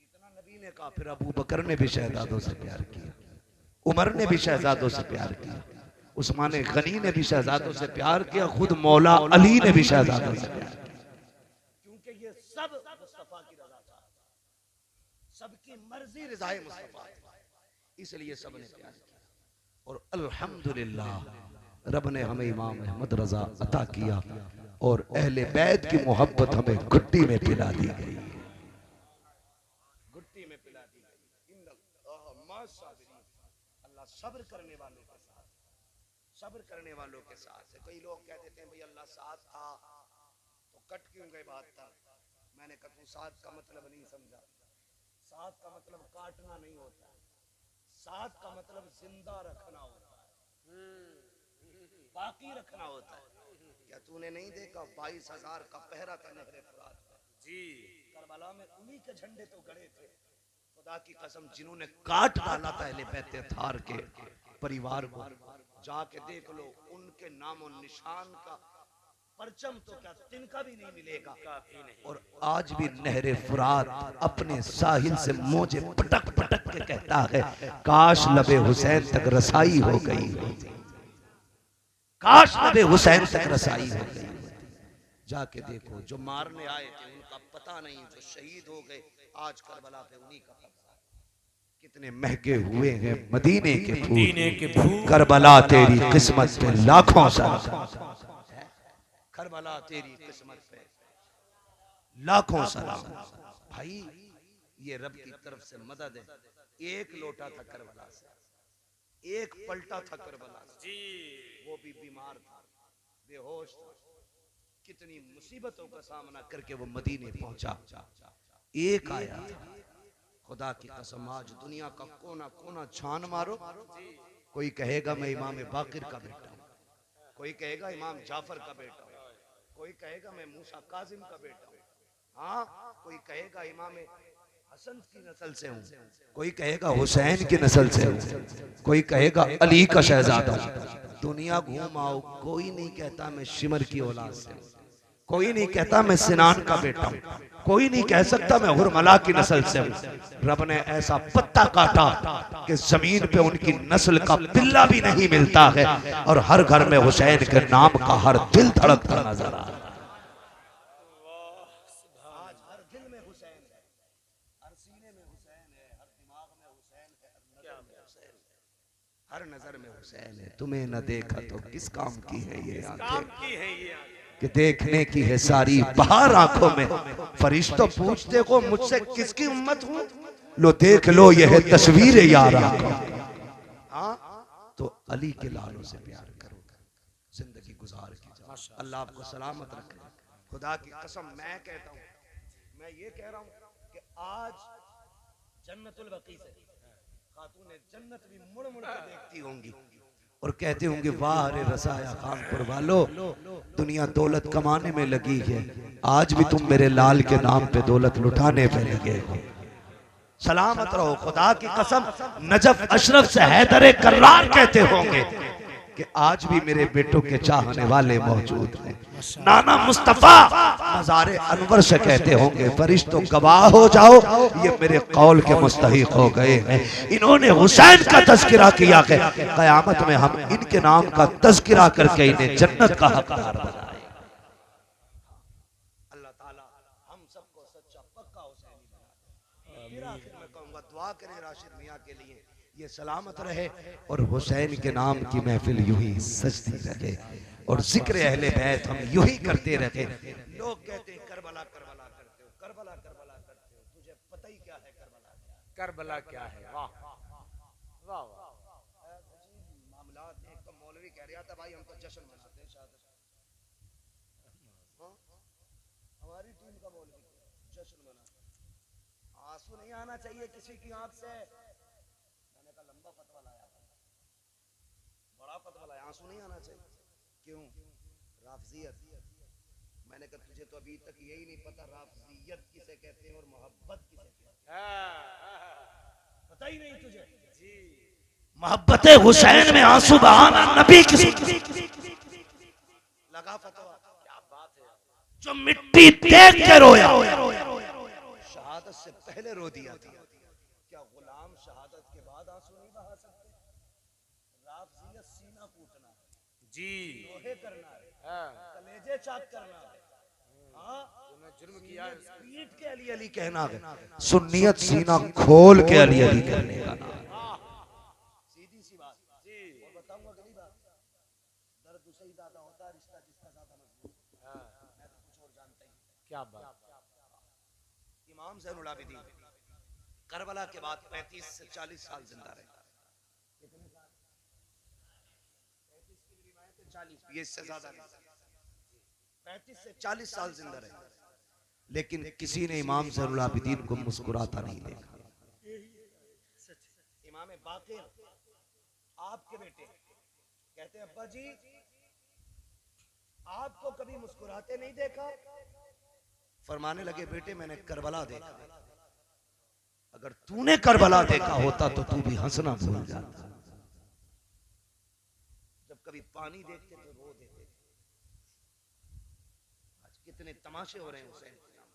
इतना नबी ने कहा। फिर अबू बकर ने भी शहजादों से प्यार किया, उमर ने भी शहजादों से प्यार किया, उस्मान गनी ने भी शहजादों से प्यार किया, खुद मौला अली ने भी शहजादों से प्यार किया, क्योंकि ये सब मुस्तफा की रजा था, सबकी मर्जी रिज़ाए मुस्तफा, इसलिए सबने प्यार किया। और अल्हम्दुलिल्लाह रब ने हमें इमाम अहमद रजा अता किया और अहले बैत की मोहब्बत हमें घुट्टी में पिला दी गई, घुट्टी में पिला दी गई। अल्लाह सब्र करने वालों के साथ, सब्र करने वालों के साथ है। कई लोग कह देते हैं भाई अल्लाह साथ था तो कट क्यों गए बात था। मैंने कहा तू साथ का मतलब नहीं समझा, साथ का मतलब काटना नहीं होता, साथ का मतलब जिंदा रखना होता है, बाकी रखना होता है। क्या तूने नहीं देखा 22,000 का पहरा था नहरे फुरात पर? जी करबला में उन्हीं के झंडे तो गड़े थे। खुदा की कसम जिन्होंने काट डाला था अहले बैत थार के परिवार को, जाके देख लो उनके नामो निशान का परचम तो क्या तिनका भी नहीं मिलेगा। और आज भी नहरे फुरात अपने साहिल से मौजे पटक पटक के कहता है काश लबे हुसैन तक रसाई हो गई होती, काश लबे हुसैन तक रसाई हो गई होती। जाके देखो जो मारने आए थे उनका पता नहीं, जो शहीद हो गए आज करबला पे उन्हीं का पता। कितने महके हुए हैं मदीने के फूल, करबला तेरी किस्मत पे लाखों सलाम, करबला तेरी किस्मत पे लाखों सलाम। भाई ये रब की तरफ से मदद है। एक लोटा था करबला से, एक पलटा था करबला से जी, वो भी बीमार था, बेहोश था, कितनी मुसीबतों का सामना करके वो मदीने पहुंचा। एक आया था। खुदा की कसम आज दुनिया का कोना कोना छान मारो, कोई कहेगा मैं इमाम बाकिर का बेटा हूं, कोई कहेगा इमाम जाफर का बेटा हूं, कोई कहेगा मैं मूसा काजिम का बेटा हूं, हाँ कोई कहेगा इमाम हसन की नस्ल से हूं, कोई कहेगा हुसैन की नस्ल से हूं, कोई कहेगा अली का शहजादा हूं। दुनिया घूम आओ कोई नहीं कहता मैं शिमर की औलाद से हूं, कोई नहीं कहता मैं सिनान का बेटा हूं, कोई नहीं कह सकता मैं हुरमला की नस्ल से हूं। रब ने ऐसा पत्ता काटा कि जमीन पे उनकी नस्ल का पिल्ला भी नहीं मिलता है और हर घर में हुसैन के नाम का हर दिल धड़कता नजर आ रहा है। आज हर दिल में हुसैन है, हर सीने में हुसैन है, हर दिमाग में हुसैन है, हर नजर में हुसैन है। तुम्हें न देखा तो किस काम की है ये आंखें कि देखने की है सारी बाहर आंखों में। फरिश्तों पूछते को मुझसे किसकी उम्मत हूँ, लो देख लो यह है तस्वीर यार आका। हाँ तो अली के लालों से प्यार करो, जिंदगी गुजार की जाओ। अल्लाह आपको सलामत रखे। खुदा की कसम मैं कहता हूँ, मैं ये कह रहा हूँ कि आज जन्नतुल बकी से खातूने जन्नत भी मुड़ मुड़ के देखती होंगी और कहते होंगे वाह रे रसाया कानपुर वालो, दुनिया दौलत कमाने में लगी है, आज भी तुम मेरे लाल के नाम पे दौलत लुटाने पे लगे हो। सलामत रहो। खुदा की कसम नजफ अशरफ से हैदर कर्रार कहते होंगे कि आज भी मेरे बेटों के चाहने वाले मौजूद हैं। नाना मुस्तफा मज़ारे अनवर से कहते होंगे फरिश्तों गवाह हो जाओ, ये मेरे कौल के मुस्तहिक हो गए हैं। इन्होंने हुसैन का तज़किरा किया है, क़यामत में हम इनके नाम का तज़किरा करके इन्हें जन्नत का हकदार बनाए। अल्लाह ताला हम सबको सच्चा पक्का हुसैनी बनाए। फिर आखिर में कहूँगा दुआ करें राशिद मियाँ के लिए, ये सलामत रहे और हुसैन के नाम की महफिल यूं ही सजती रहे और जिक्र अहले बैत हम यूं ही करते रहे। लोग कहते हैं करबला करबला करते हो, करबला करबला करते हो, तुझे पता ही क्या है करबला क्या है? करबला क्या है? वाह वाह वाह। मामलात एक तो मौलवी कह रहा था भाई हम तो जश्न मनाते हैं शहादत। हाँ? हमारी टीम का मौलवी जश्न मनाते, आंसू नहीं आना चाहिए किसी की आंख से। मैंने कहा लंबा फतवा लाया, बड़ा फतवा लाया, आंसू नहीं आना चाहिए। क्यों? राफजियत। मैंने कहा तुझे तो अभी तक यही नहीं पता राफजियत किसे कहते हैं और मोहब्बत किसे कहते हैं, पता ही नहीं तुझे। जी मोहब्बत हुसैन में आंसू बहाना नबी की लगा फतवा। क्या बात है, जो मिट्टी देख के रोया, शहादत से पहले रो दिया था। क्या गुलाम शहादत के बाद आंसू नहीं बहा सकते? राफजियत सीना कूटना है जी, लोहे करना है, कलेजे चाक करना है। हाँ जुर्म किया है, पीट के अली अली कहना है। सुन्नियत सीना खोल के अली अली करने का नाम। सीधी सी बात जी। और बताऊंगा अगली बात, दर्द उसे ही ज्यादा होता है रिश्ता जिसका ज्यादा मजबूत। मैं तो कुछ और जानता ही। क्या बात। इमाम ज़ैनुल आबिदीन करबला के बाद 35 से 40 साल जिंदा रहे। कितने साल? 35 की रिवायत है, 40 ये इससे ज्यादा नहीं। 35 से 40 साल जिंदा रहे, लेकिन किसी ने इमाम ज़ैनुल आबिदीन को मुस्कुराता नहीं देखा। इमाम बाक़िर आपके बेटे कहते हैं अब्बा जी आपको कभी मुस्कुराते नहीं देखा। फरमाने लगे बेटे मैंने करबला देखा, अगर तूने करबला देखा होता तो तू भी हंसना भूल जाता। जब कभी पानी देखते तो रो देते। आज कितने तमाशे हो रहे हैं हुसैन के नाम,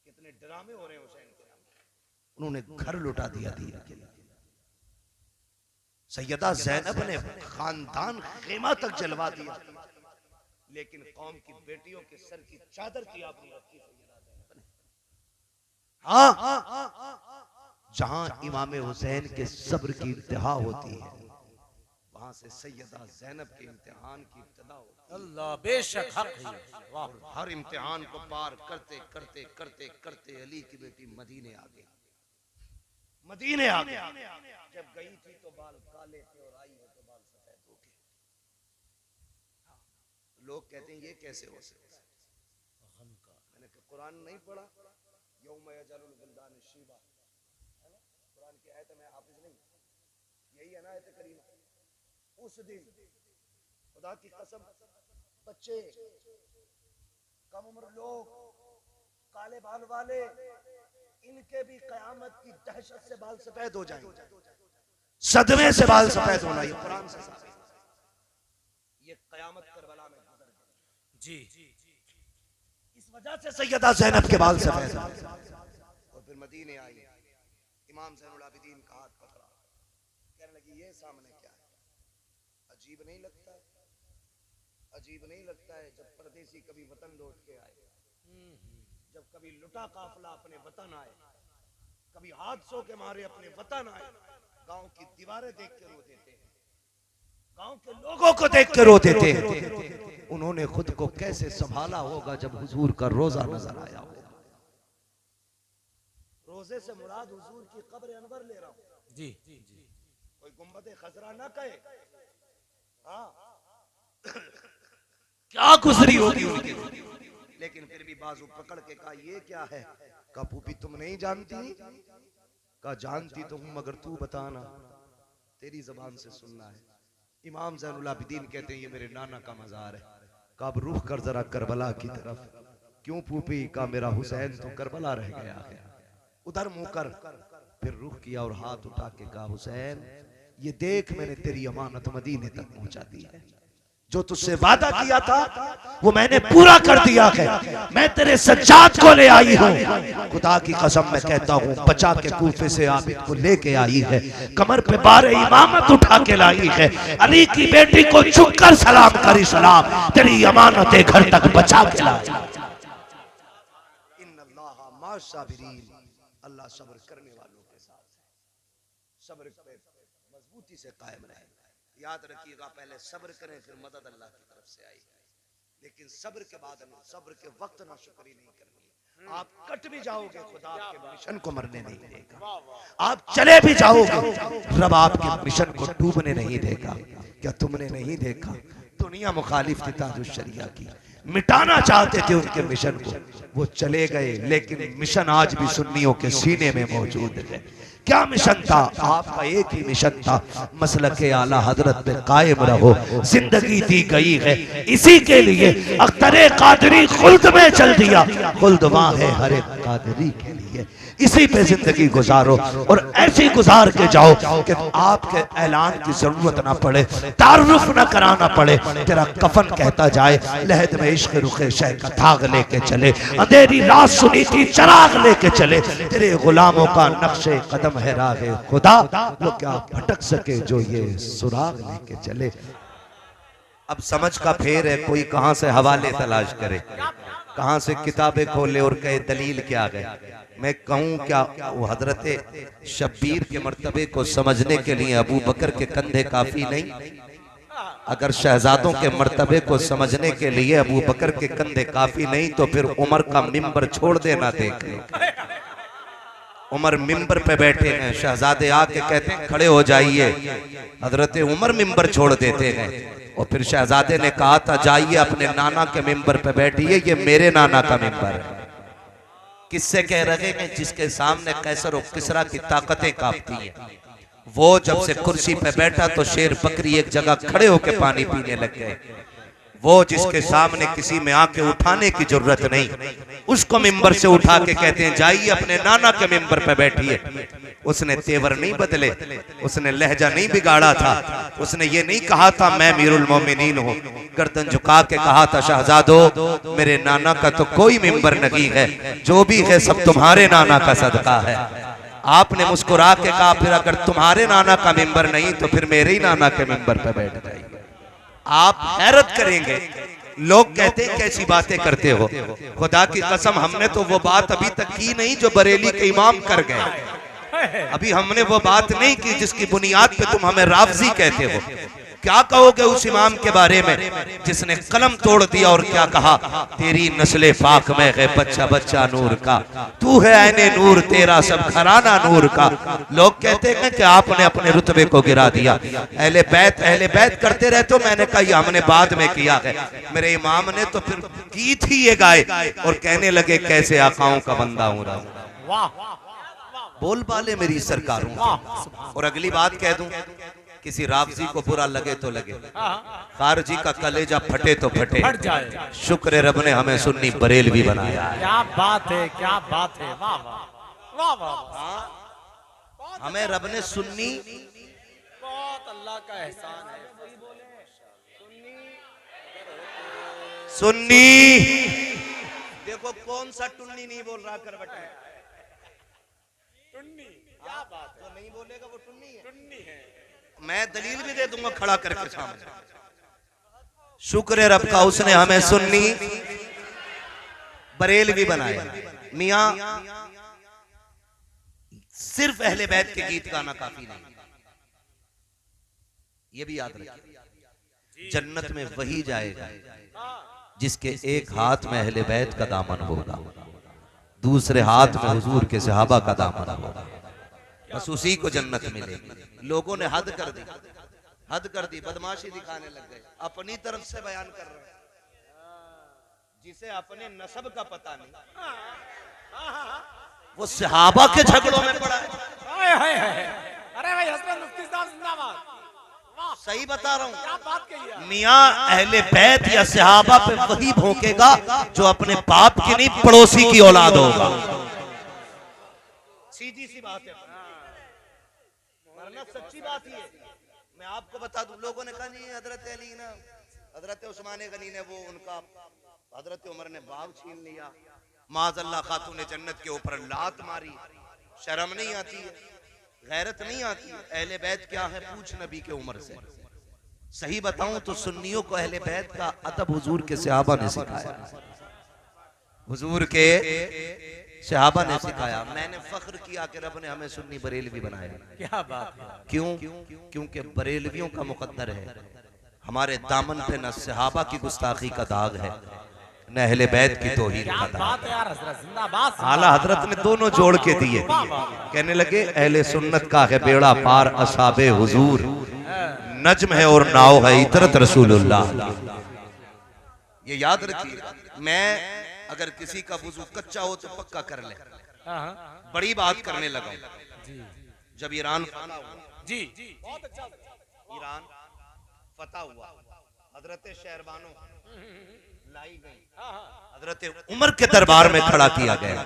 कितने ड्रामे हो रहे हैं हुसैन के नाम। उन्होंने घर लुटा दिया दीन के लिए। सैयदा ज़ैनब ने खानदान खेमा तक जलवा दिया, लेकिन कौम की बेटियों के सर की चादर की आपने रखी सैयदा ज़ैनब ने। हाँ, जहां इमाम हुसैन के सब्र की इंतहा होती है, वहां से सैयदा ज़ैनब के इम्तिहान की इब्तिदा होती है। अल्लाह बेशक हक है। वाह। हर इम्तिहान को पार करते करते करते करते अली की बेटी मदीने आ गई। मदीने आ गई। जब गई थी तो बाल काले थे और आई है तो बाल सफेद हो गए। लोग कहते हैं ये कैसे हो सकता है? मैंने कहा कुरान नहीं पढ़ा, यौम यजलुल विल्दान शीबा, है ना? कुरान की आयत में हाफिज नहीं, यही है ना आयत करीमा। उस दिन खुदा की कसम बच्चे, कम उम्र लोग, काले बाल वाले, इनके भी कयामत की दहशत से बाल सफेद हो जाएंगे, सदमे से बाल सफेद होना। ये कुरान से साबित है। ये कयामत करबला में गुजर गई जी। इस वजह से सैयदा ज़ैनब के बाल सफेद। और फिर मदीने आई, इमाम ज़ैनुल आबिदीन का हाथ पकड़ा, कहने लगी ये सामने क्या है? अजीब नहीं लगता है? अजीब नहीं लगता है जब परदेसी कभी वतन लौट के आए, जब कभी लुटा काफिला अपने वतन आए, कभी हादसों के मारे अपने वतन आए, गांव की दीवारें देख के रो देते हैं, गांव के लोगों को देख के रो देते हैं। उन्होंने खुद को कैसे संभाला होगा जब हुजूर का रोजा नजर आया होगा। रोजे से मुराद हुजूर की कब्र अनवर ले रहा हूं। जी कोई गुंबद खजरा ना कहे। हाँ क्या गुजरी होगी उनकी, लेकिन फिर भी बाजू पकड़ के कहा ये क्या है? कहा पूपी तुम नहीं जानती? कहा जानती तो हूं मगर तू बताना, तेरी जबान से सुनना है। इमाम ज़ैनुल आबिदीन कहते हैं ये मेरे नाना का मजार है। कहा अब रुख कर जरा करबला की तरफ। क्यों पूपी? का मेरा हुसैन तो करबला रह गया है। उधर मुंह कर, फिर रुख किया और हाथ उठा के कहा हुसैन ये देख मैंने तेरी अमानत मदीने तक पहुंचा दी है। जो तुझसे वादा किया था वो मैंने पूरा कर दिया है। मैं तेरे सज्जाद को ले आई हूँ। खुदा की कसम मैं कहता हूँ बचा के कूफे से आबिद को लेके आई है। कमर पे बारे इमामत उठा के लाई है। अली की बेटी को झुककर सलाम करी सलाम, तेरी अमानत घर तक बचा के लाई। इन्नल्लाह मा'अस-साबिरीन, अल्लाह सब्र करने वालों के साथ है। सब्र पे मजबूती से कायम रहे। याद रखिएगा पहले सब्र करें फिर मदद अल्लाह की तरफ से आएगी। लेकिन सब्र के बाद सब्र के वक्त ना शुक्री नहीं करनी। आप कट भी जाओगे खुदा आपके मिशन को मरने नहीं देगा। आप चले भी जाओगे रब आपके मिशन को डूबने नहीं देगा। क्या तुमने नहीं देखा दुनिया मुखालिफ थी ताजुश शरिया की, मिटाना चाहते थे उनके मिशन को, वो चले गए लेकिन मिशन आज भी सुन्नियों के सीने में मौजूद है। क्या मिशन था? आपका एक ही मिशन था, मसलके आला हजरत पे कायम रहो। जिंदगी दी गई है इसी के लिए। अख्तरे कादरी खुल्द में चल दिया, खुल्द वहां है हर एक कादरी के लिए। इसी पे जिंदगी गुजारो और ऐसी गुजार के जाओ कि आपके ऐलान की जरूरत ना पड़े, तारुफ ना कराना पड़े। तेरा कफन कहता जाए लहद में इश्क रुखे शह का थाग लेके चले, अंधेरी रात सुनी थी चराग लेके चले। तेरे गुलामों का नक्शे कदम है राहे खुदा, वो क्या भटक सके जो ये सुराग लेके चले। अब समझ का फेर है, कोई कहां से हवाले तलाश करे, कहां से किताबें खोले और कहे दलील क्या गए। मैं कहूं क्या वो हजरत शब्बीर के मर्तबे को समझने के लिए अबू बकर के कंधे काफी नहीं? अगर शहजादों के मर्तबे को समझने के लिए अबू बकर के कंधे काफी नहीं तो फिर उमर का मिंबर छोड़ देना। देख उमर मिंबर पे बैठे हैं, शहजादे आके कहते हैं खड़े हो जाइए, हजरत उमर मिंबर छोड़ देते हैं। और फिर शहजादे ने कहा था जाइए अपने नाना के मिंबर पे बैठिए, ये मेरे नाना का मिंबर है। किससे कह रहे हैं? जिसके सामने कैसर और किसरा की ताकतें कांपती हैं। वो जब से कुर्सी पे बैठा तो शेर बकरी एक जगह खड़े होकर पानी पीने लग गए। वो जिसके सामने किसी में आके उठाने की जरूरत नहीं, उसको मिंबर से उठा के कहते हैं जाइए अपने नाना के मिंबर पे बैठिए। उसने तेवर नहीं बदले, उसने लहजा नहीं बिगाड़ा था, उसने ये नहीं कहा था मैं मीरुल मोमिनीन हूँ। गर्दन झुका के कहा था शहजादो मेरे नाना का तो कोई मिंबर नहीं है, जो भी है सब तुम्हारे नाना का सदका है। आपने मुस्कुरा के कहा फिर अगर तुम्हारे नाना का मिंबर नहीं तो फिर मेरे ही नाना के मिंबर पे बैठ जाइए। आप हैरत करेंगे, लोग कहते हैं कैसी बातें करते हो। खुदा की कसम हमने तो वो बात अभी तक की नहीं जो बरेली के इमाम कर गए। अभी हमने वो बात नहीं की जिसकी बुनियाद पे तुम हमें राफजी कहते हो। क्या कहोगे उस इमाम के बारे में जिसने कलम तोड़ दिया और क्या कहा तेरी नस्ले पाक में है बच्चा बच्चा नूर का, तू है ऐने नूर तेरा सब घराना नूर का। लोग कहते हैं कि आपने अपने रुतबे को गिरा दिया। अहले बैत करते रहते हो। मैंने कहा ये हमने बाद में किया है। मेरे इमाम ने तो फिर गीत ही ये गाए और कहने लगे कैसे आकाओं का बंदा हूं रहा। बोल बाले मेरी सरकारों। और अगली बात कह दूं, किसी राफजी को बुरा लगे तो लगे, खारजी का कलेजा फटे तो फटे, शुक्र रब ने हमें सुन्नी बरेलवी बनाया। क्या बात है, क्या बात है, वाह वाह वाह वाह। हमें रब ने सुन्नी, बहुत अल्लाह का एहसान है। सुन्नी देखो कौन सा टुन्नी नहीं बोल रहा कर बटे टुन्नी, क्या बात है। तो नहीं बोलेगा वो टुन्नी है। टुन्नी है। मैं दलील भी दे दूंगा खड़ा करके सामने। शुक्र रब का उसने हमें सुन्नी बरेलवी बनाया। मियां सिर्फ अहले बैत के गीत गाना काफी नहीं, ये भी याद रखिए। जन्नत में वही जाएगा जिसके एक हाथ में अहले बैत का दामन होगा, दूसरे हाथ में हुजूर के सहाबा का दामन होगा, बस उसी को जन्नत मिलेगी। लोगों ने हद कर दी, हद कर दी, बदमाशी दिखाने लग गए, अपनी तरफ से बयान कर रहे हैं, जिसे अपने नसब का पता नहीं वो सहाबा के झगड़ों में पड़ा है। अरे भाई हजरत मुफ्ती साहब जिंदाबाद। वाह, सही बता रहा हूँ, क्या बात कही है। मियाँ अहले बैत या सहाबा पे वही भोंकेगा जो अपने बाप की नहीं पड़ोसी की औलाद होगा। सीधी सी बात है, वरना सच्ची बात ही है। मैं आपको बता दूं, लोगों ने कहा नहीं हजरत अली ना, हजरत उस्मान गनी ने वो उनका, हजरत उमर ने बाग छीन लिया, माज़अल्लाह खातून ने जन्नत के ऊपर लात मारी, शर्म नहीं आती है, गैरत नहीं आती है। अहले बैत क्या है पूछ नबी के उमर से। सही बताऊं तो सुन्नियों को अहले बैत का अदब हुजूर के सहाबा ने सिखाया, हुजूर के सहाबा ने सिखाया। मैंने फख्र किया कि रब ने हमें सुन्नी बरेलवी बनाया। क्या बात है। क्यों? क्योंकि बरेलवियों का मुकद्दर है, हमारे दामन पे न सहाबा की गुस्ताखी का दाग है न अहले बैत की तौहीन का दाग। बात है यार हजरत जिंदाबाद। आला हजरत ने दोनों जोड़ के दिए, कहने लगे अहले सुन्नत का है बेड़ा पार असाबे हुजूर, नज्म है और नाव है इतरत रसूलुल्लाह। ये याद रखिए, मैं अगर किसी का वुजू कच्चा हो तो पक्का कर ले। बड़ी बात करने लगा जब ईरान जी बहुत अच्छा, ईरान फतह हुआ, हजरत शहरबानो लाई गई, हजरत उमर के दरबार में खड़ा किया गया,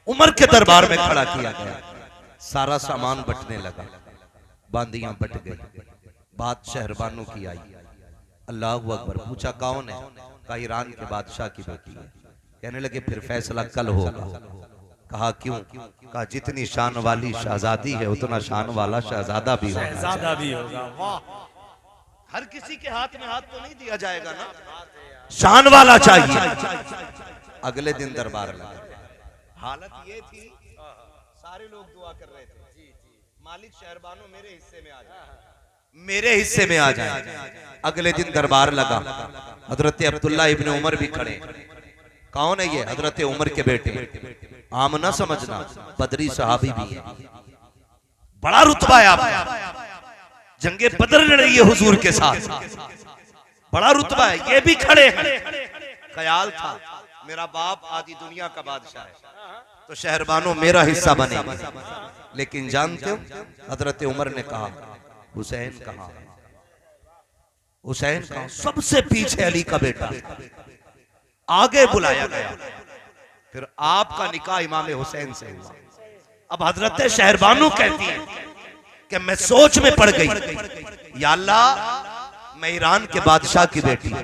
उमर के दरबार में खड़ा किया गया, सारा सामान बटने लगा, बांदियां बट गई, बात शहरबानो की आई। अल्लाह अकबर, पूछा कौन है? कहा ईरान के बादशाह की बेटी है। कहने लगे फिर फैसला कल होगा। कहा क्यों? कहा जितनी शान वाली शहजादी है उतना शान वाला शहजादा भी होगा। शहजादा भी होगा। वाह, हर किसी के हाथ में हाथ तो नहीं दिया जाएगा ना, शान वाला चाहिए। अगले दिन दरबार लगा, हालत ये थी सारे लोग दुआ कर रहे थे, मालिक शहरबानो मेरे हिस्से में आ जाए, मेरे हिस्से में आ जाए। अगले दिन दरबार लगा, हजरत अब्दुल्ला इब्न उमर भी खड़े। कौन है ये? हजरत उमर के बेटे, आम ना समझना, बदरी सहाबी भी है, बड़ा रुतबा है आपका, जंगे बदर लड़ी है हुजूर के साथ, बड़ा रुतबा है, ये भी खड़े हैं। ख्याल था मेरा बाप आदि दुनिया का बादशाह है तो शहरबानो मेरा हिस्सा बनेगी, लेकिन जानते हो हजरत उमर ने कहा हुसैन कहाँ? हुसैन कहाँ? सबसे पीछे अली का बेटा, आगे बुलाया गया, फिर आपका निकाह इमाम हुसैन से हुआ। अब हजरत शहरबानो कहती है कि मैं सोच में पड़ गई, या अल्लाह मैं ईरान के बादशाह की बेटी,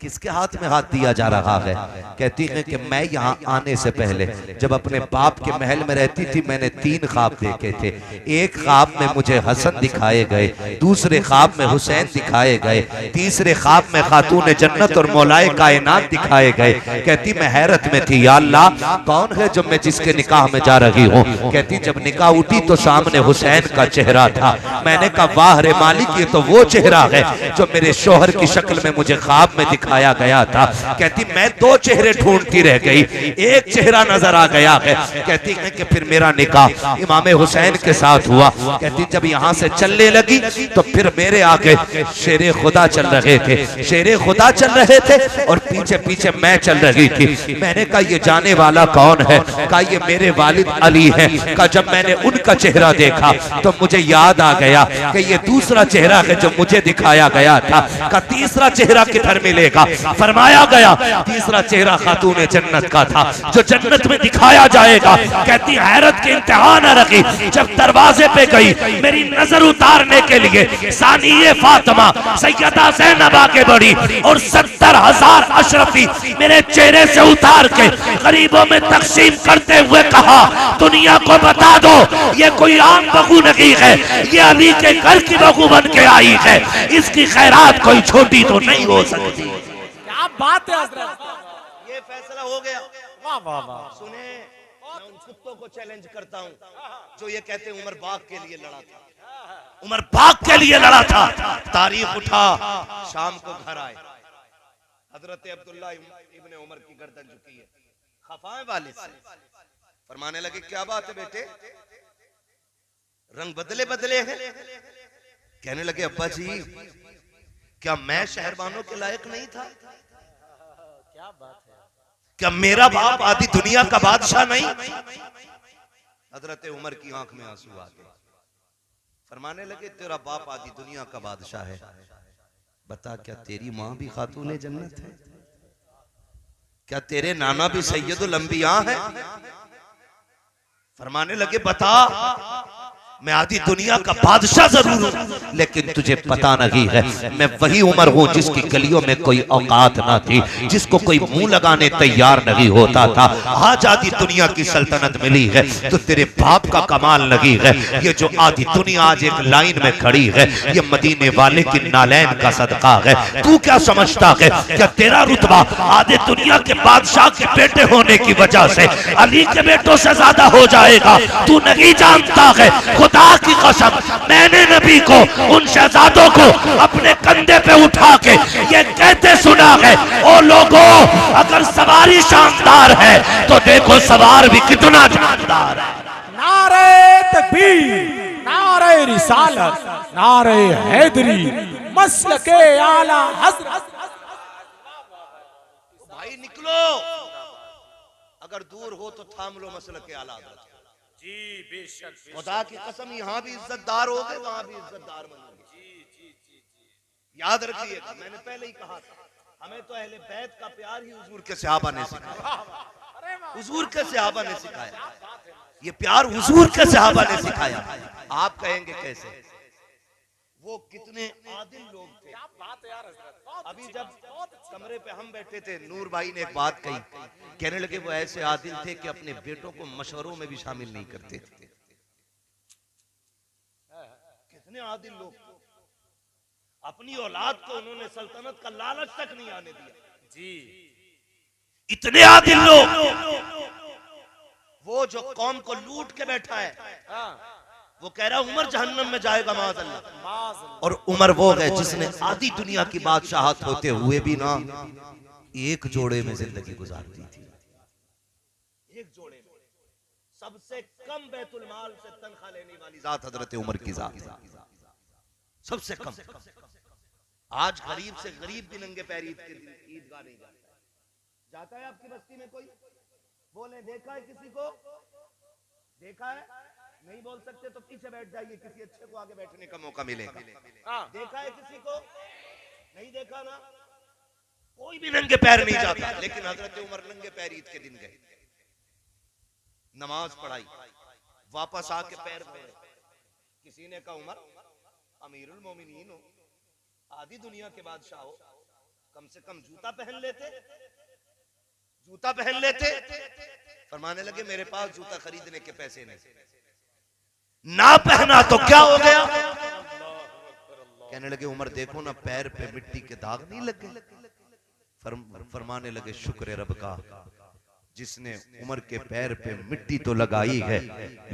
किसके हाथ में हाथ दिया जा रहा है? कहती है कि मैं यहाँ आने से पहले जब अपने बाप के महल में रहती थी मैंने 3 ख्वाब देखे थे। एक ख्वाब में मुझे हसन दिखाए गए, दूसरे ख्वाब में हुसैन दिखाए गए, तीसरे ख्वाब में खातून जन्नत और मौलाए कायनात दिखाए गए। कहती मैं हैरत में थी, या अल्लाह कौन है जो मैं जिसके निकाह में जा रही हूँ? कहती जब निकाह उठी तो सामने हुसैन का चेहरा था। मैंने कहा वाह रे मालिक, ये तो वो चेहरा है जो मेरे शोहर की शक्ल में मुझे ख्वाब में दिखाया गया था। कहती मैं 2 चेहरे ढूंढती रह गई, एक चेहरा नजर आ गया है। कहती है कि फिर मेरा निकाह इमाम हुसैन के साथ हुआ। कहती जब यहाँ से चलने लगी तो फिर मेरे आगे शेरे खुदा चल रहे थे, शेरे खुदा चल रहे थे और पीछे पीछे मैं चल रही थी। मैंने कहा ये जाने वाला कौन है? कहा ये मेरे वालिद अली है। कहा जब मैंने उनका चेहरा देखा तो मुझे याद आ गया कि ये दूसरा चेहरा है जो मुझे दिखाया गया था। कहा तीसरा चेहरा किधर मिलेगा? फरमाया गया तीसरा चेहरा खातून जन्नत का था जो जन्नत में दिखाया जाएगा। कहती हैरत के इंतहा न रखी, जब दरवाजे पे गई मेरी नजर उतारने के लिए सानिये फातिमा सैयदा ज़ैनब आगे बढ़ी और 70,000 अशरफी मेरे चेहरे से उतार के गरीबों में तकसीम करते हुए कहा दुनिया को बता दो ये कोई आम बहू नहीं है, ये अली के घर की बहू बन के आई है, इसकी खैरात कोई छोटी तो नहीं हो सकती। क्या बात है हजरत, ये फैसला हो गया। वाह वाह वाह। सुने, मैं उन कुत्तों को चैलेंज करता हूँ जो ये कहते हैं उमर बाग के लिए लड़ा था, उमर बाग के लिए लड़ा था। तारीख उठा, शाम को घर आए, हजरत अब्दुल्ला इब्ने उमर की गर्दन झुकी है, खफाए वाले से। फरमाने लगे क्या बात है बेटे, रंग बदले बदले हैं। कहने लगे अब्बा जी क्या मैं शहरबानों के लायक नहीं था? क्या बात है, क्या मेरा बाप आधी दुनिया का बादशाह नहीं? हजरत उमर की आंख में आंसू आ गए। फरमाने लगे तेरा बाप आधी दुनिया का बादशाह है, बता क्या तेरी माँ भी खातून जन्नत है? क्या तेरे नाना भी सैयदुल अंबिया है? फरमाने लगे बता, मैं आधी दुनिया का बादशाह जरूर हूं, लेकिन तुझे पता नहीं है मैं वही उमर हूं जिसकी गलियों में कोई औकात ना थी, जिसको कोई मुंह लगाने तैयार नहीं होता था। आज आधी दुनिया की सल्तनत मिली है तो तेरे बाप का कमाल नहीं है। ये जो आधी दुनिया आज एक लाइन में खड़ी है, ये मदीने वाले की नालैन का सदका है। तू क्या समझता है क्या तेरा रुतबा आधे दुनिया के बादशाह के बेटे होने की वजह से अली के बेटों से ज्यादा हो जाएगा? तू नहीं जानता है, खुदा की कसम मैंने नबी को, उन शहजादों को अपने कंधे पे उठा के ये कहते सुना है, ओ लोगों अगर सवारी शानदार है तो देखो सवार भी कितना शानदार है। नारे तकबीर, नारे रिसालत, नारे हैदरी, मसलके आला हज़रत। भाई निकलो, अगर दूर हो तो थाम लो मसलके आला हज़रत। जी बेशक, खुदा की कसम यहाँ भी इज्जतदार हो गए, वहां भी इज्जतदार बनोगे। याद रखिएगा, मैंने पहले ही कहा था हमें तो अहले बैत का प्यार ही हुजूर के सहाबा ने सिखाया। हुजूर के सहाबा ने सिखाया, ये प्यार हुजूर के सहाबा ने सिखाया। आप कहेंगे कैसे? वो कितने आदिल लोग थे। अभी जब कमरे पे हम बैठे थे, नूर भाई ने एक बात कही, कहने लगे वो ऐसे आदिल थे कि अपने बेटों को मशवरों में भी शामिल नहीं करते थे। कितने आदिल लोग, अपनी औलाद को उन्होंने सल्तनत का लालच तक नहीं आने दिया। जी इतने आदिल लोग। वो जो कौम को लूट के बैठा है, वो कह रहा उमर जहन्नम में जाएगा माज़अल्लाह। और उमर वो है जिसने आधी दुनिया की बादशाहत होते हुए भी ना एक जोड़े में जिंदगी गुजार दी थी। एक जोड़े में सबसे कम बैतुल माल से तनख्वाह लेने वाली जात हजरत उमर की जात, सबसे कम। आज गरीब से गरीब भी नंगे पैर ईदगाह नहीं जाता है। आपकी बस्ती में कोई बोले देखा है किसी को? देखा है? नहीं बोल सकते तो पीछे बैठ जाइए, किसी अच्छे को आगे बैठने का मौका मिलेगा। देखा है किसी को? नहीं देखा ना? कोई भी नंगे पैर नहीं जाता, लेकिन हजरत उमर नंगे पैर ईद के दिन गए, नमाज पढ़ाई, वापस आके पैर धोए। किसी ने कहा उमर अमीरुल मोमिनीन हो, आधी दुनिया के बादशाह हो, कम से कम जूता पहन लेते, जूता पहन लेते। फरमाने लगे मेरे पास जूता खरीदने के पैसे नहीं, ना पहना तो क्या हो गया? कहने लगे उमर देखो ना पैर पे मिट्टी के दाग नहीं लगे। फरमाने लगे शुक्र रब का जिसने उमर के पैर पे मिट्टी तो लगाई है,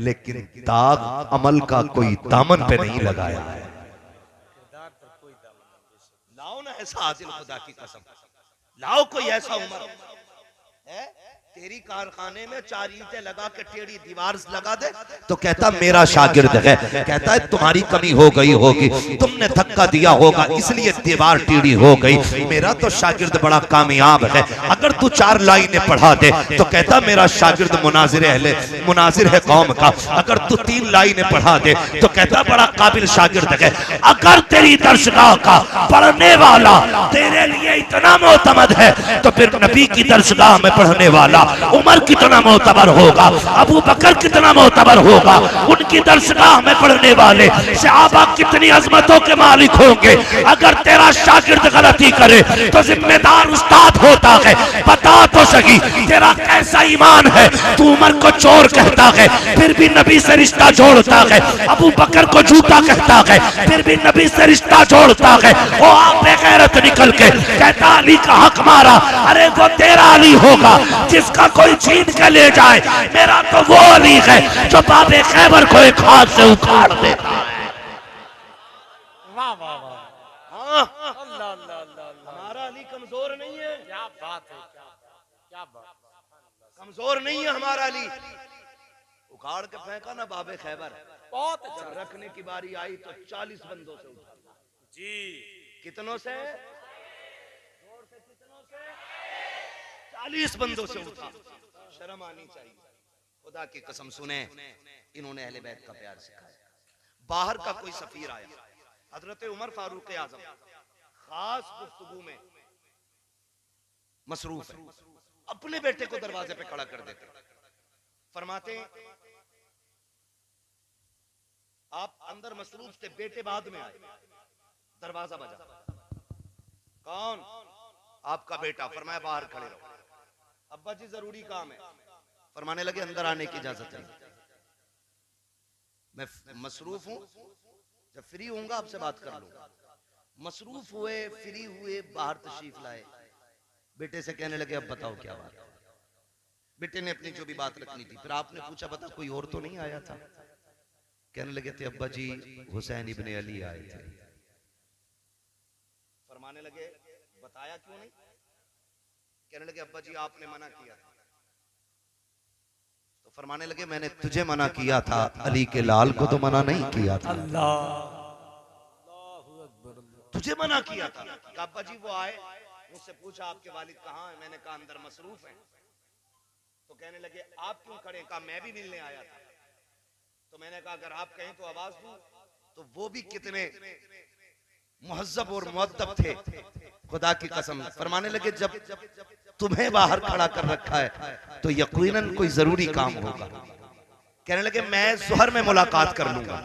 लेकिन दाग अमल का कोई दामन पे नहीं लगाया है। लाओ ना ऐसा आदिल, खुदा की कसम लाओ कोई ऐसा उमर है। तेरी कारखाने में 4 ईंटें लगा के टेढ़ी दीवार लगा दे तो कहता मेरा शागिर्द है। कहता है तुम्हारी कमी हो गई होगी, तुमने धक्का दिया होगा इसलिए दीवार टेढ़ी हो गई, मेरा तो शागिर्द बड़ा कामयाब है। अगर तू 4 लाइनें पढ़ा दे तो कहता मेरा शागिर्द मुनाजिर है कौम का। अगर तू 3 लाइनें पढ़ा दे तो कहता बड़ा काबिल शागिर्द है। अगर तेरी दरसगाह का पढ़ने वाला तेरे लिए इतना मोतमद है तो फिर नबी की दरसगाह में पढ़ने वाला उमर कितना मोतबर होगा, अबू बकर कितना मोतबर होगा, उनकी दरसगाह में पढ़ने वाले सहाबा कितनी अजमतों के मालिक होंगे। अगर तेरा शागिर्द गलती करे तो जिम्मेदार उस्ताद होता है। बता तो सही तेरा कैसा ईमान है? तू उमर को चोर कहता है फिर भी नबी से रिश्ता जोड़ता है, अबू बकर को झूठा कहता है फिर भी नबी से रिश्ता जोड़ता है। वो आप बेगैरत निकल के कहता अली का हक मारा, अरे वो तेरा अली होगा जिसका कोई छीन के ले जाए, मेरा तो वो अली है जो बाबे खैबर को एक हाथ से उखाड़ देता है। वाह वाह वाह, हाँ, अल्लाह अल्लाह अल्लाह, हमारा अली कमजोर नहीं है। क्या बात है, क्या बात। कमजोर नहीं है हमारा अली। उखाड़ के फेंका ना बाबे खैबर, बहुत अच्छा जब रखने की बारी आई तो 40 बंदों से उठा। जी। कितनों से? जोर से कितनों से? 40 बंदों से उठा। शर्म आनी चाहिए। खुदा की कसम सुने, इन्होंने अहले बैत का प्यार सिखाया। बाहर का कोई सफीर आया, हजरत उमर फारूक आजम खास गुफ्तगू में मसरूफ है, अपने बेटे को दरवाजे पे खड़ा कर देते, फरमाते आप अंदर मसरूफ थे, बेटे बाद में आए, दरवाजा बजा, कौन? आपका बेटा। फरमाया बाहर खड़े रहो। अब्बा जी जरूरी काम है। फरमाने लगे अंदर आने की इजाजत है, मैं मसरूफ हूं, जब फ्री होऊंगा आपसे बात कर लूंगा। मसरूफ हुए, फ्री हुए, बाहर तशरीफ लाए, बेटे से कहने लगे अब बताओ क्या बात है। बेटे ने अपनी जो भी बात रखनी थी, फिर आपने पूछा बता कोई और तो नहीं आया था? कहने लगे थे अब्बा जी हुसैन इब्ने अली आए थे। फरमाने लगे बताया क्यों नहीं? कहने लगे अब्बा जी आपने मना किया था। तो फरमाने लगे मैंने तुझे मना किया था, अली के लाल को तो मना नहीं किया था। तुझे मना किया था। अब्बा जी वो आए, मुझसे पूछा आपके वालिद कहाँ है? मैंने कहा अंदर मसरूफ हैं। तो कहने लगे आप क्यों खड़े? कहा मैं भी मिलने आया था। तो मैंने कहा अगर आप कहें तो आवाज दूं। तो वो भी कितने मुहज्जब और मुअद्दब थे, खुदा की कसम। फरमाने लगे जब तुम्हें बाहर खड़ा कर रखा है तो यकीनन कोई जरूरी काम होगा। कहने लगे मैं ज़ोहर में मुलाकात कर लूंगा।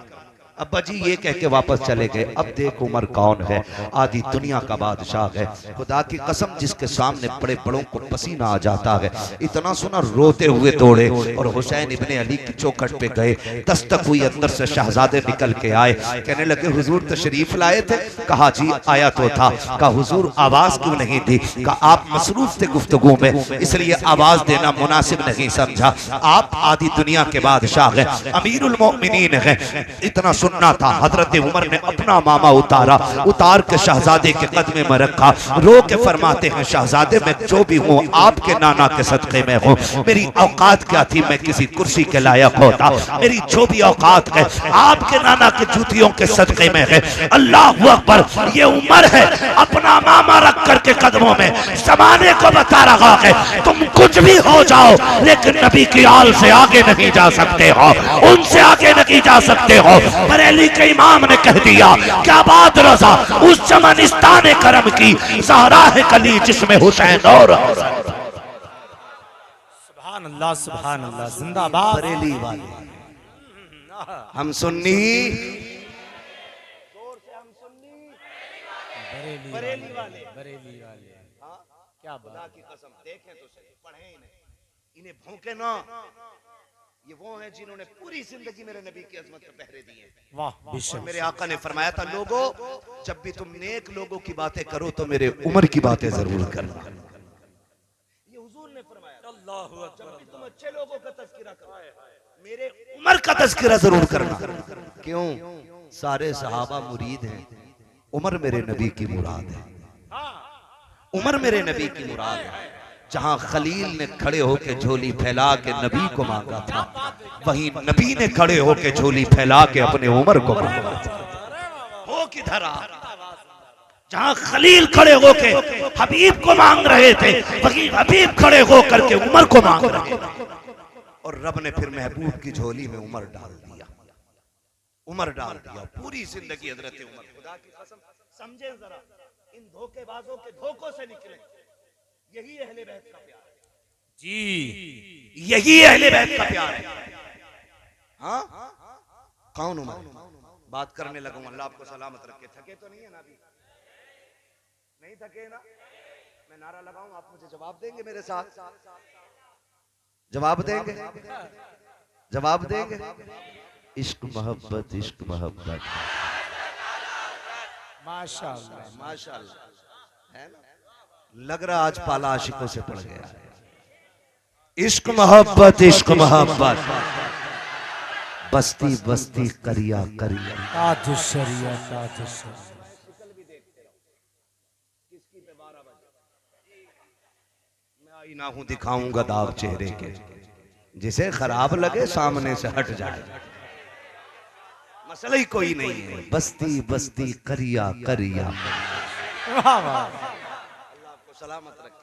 अब्बा जी ये कह के वापस चले गए। अब देख उमर कौन है, आधी दुनिया का बादशाह है। खुदा की कसम जिसके सामने बड़े बड़ों को पसीना आ जाता है। इतना सुना रोते हुए दौड़े और हुसैन इब्ने अली की चौखट पे गए। दस्तक हुई, अंदर से शहजादे निकल के आए। कहने लगे हुजूर तशरीफ लाए थे? कहा जी आया तो था। कहा हुजूर आवाज क्यों नहीं दी? कहा आप मसरूफ थे गुफ्तगू में, इसलिए आवाज देना मुनासिब नहीं समझा। आप आधी दुनिया के बादशाह है, अमीरुल मोमिनीन है। इतना सुनना था। हजरत उमर ने अपना मामा उतारा, उतार के शहजादे के कदमे में रखा। रो के फरमाते हैं शहजादे मैं जो भी हूँ आपके नाना के सदक़े में हूँ। मेरी औकात क्या थी मैं किसी कुर्सी के लायक होता? मेरी जो भी औकात है आपके नाना के जूतियों के सदक़े में है। अल्लाह अकबर। ये उमर है अपना मामा रख करके कदमों में जमाने को बता रहा है तुम कुछ भी हो जाओ लेकिन नबी की आल से आगे नहीं जा सकते हो, उनसे आगे नहीं जा सकते हो। बरेली के इमाम ने कह दिया क्या बात रजा उस चमनिस्तान करम की ज़हरा है कली जिसमें हुसैन और सुभान अल्लाह जिंदाबाद बरेली वाले। हम सुन्नी, जोर से हम सुन्नी, बरेली वाले। हाँ क्या खुदा की कसम देखें तो सही, पढ़े इन्हें भौंके ना। ये वो हैं जिन्होंने पूरी जिंदगी मेरे नबी की अजमत पे पहरे दिए। वाह। और मेरे आका ने फरमाया था लोगों जब भी तुम नेक लोगों की बातें करो तो मेरे उमर की बातें जरूर करना। ये हुजूर ने फरमाया जब भी तुम अच्छे लोगों का तज़किरा करो मेरे उमर का तज़किरा जरूर करना। क्यों? सारे सहाबा मुरीद हैं, उमर मेरे नबी की मुराद है। उमर मेरे नबी की मुराद है। जहां खलील ने खड़े होके झोली फैला के नबी को मांगा था, वहीं नबी ने खड़े होके झोली फैला के अपने उमर को मांगा था। हो किधर आ? जहां खलील खड़े होके हबीब को मांग रहे थे, वहीं हबीब खड़े होकर के उमर को मांग रहे थे। और रब ने फिर महबूब की झोली में उमर डाल दिया, उमर डाल दिया। पूरी जिंदगी हजरत उमर। खुदा की कसम समझे जरा, इन धोखेबाजों के धोखों से निकले। यही अहले बैत का प्यार है जी, यही अहले बैत का प्यार है। हाँ कौन उमर? बात करने लगा हूं, अल्लाह आपको सलामत रखे। थके तो नहीं है ना? अभी नहीं थके ना? मैं नारा लगाऊं आप मुझे जवाब देंगे? मेरे साथ जवाब देंगे? जवाब देंगे? इश्क मोहब्बत, इश्क मोहब्बत। माशाअल्लाह माशाअल्लाह है ना? लग रहा आज पाला आशिकों से पड़ गया। इश्क मोहब्बत, इश्क मोहब्बत, बस्ती बस्ती करिया करिया। ताजुशरिया ताजुशरिया। किसकी पे 12 बजे मैं आई कोई ना हूं दिखाऊंगा दाग चेहरे के, जिसे खराब लगे सामने से हट जाए, मसला ही कोई नहीं है। बस्ती बस्ती करिया करिया। वाह वाह। अल्लाह आपको सलामत रखे।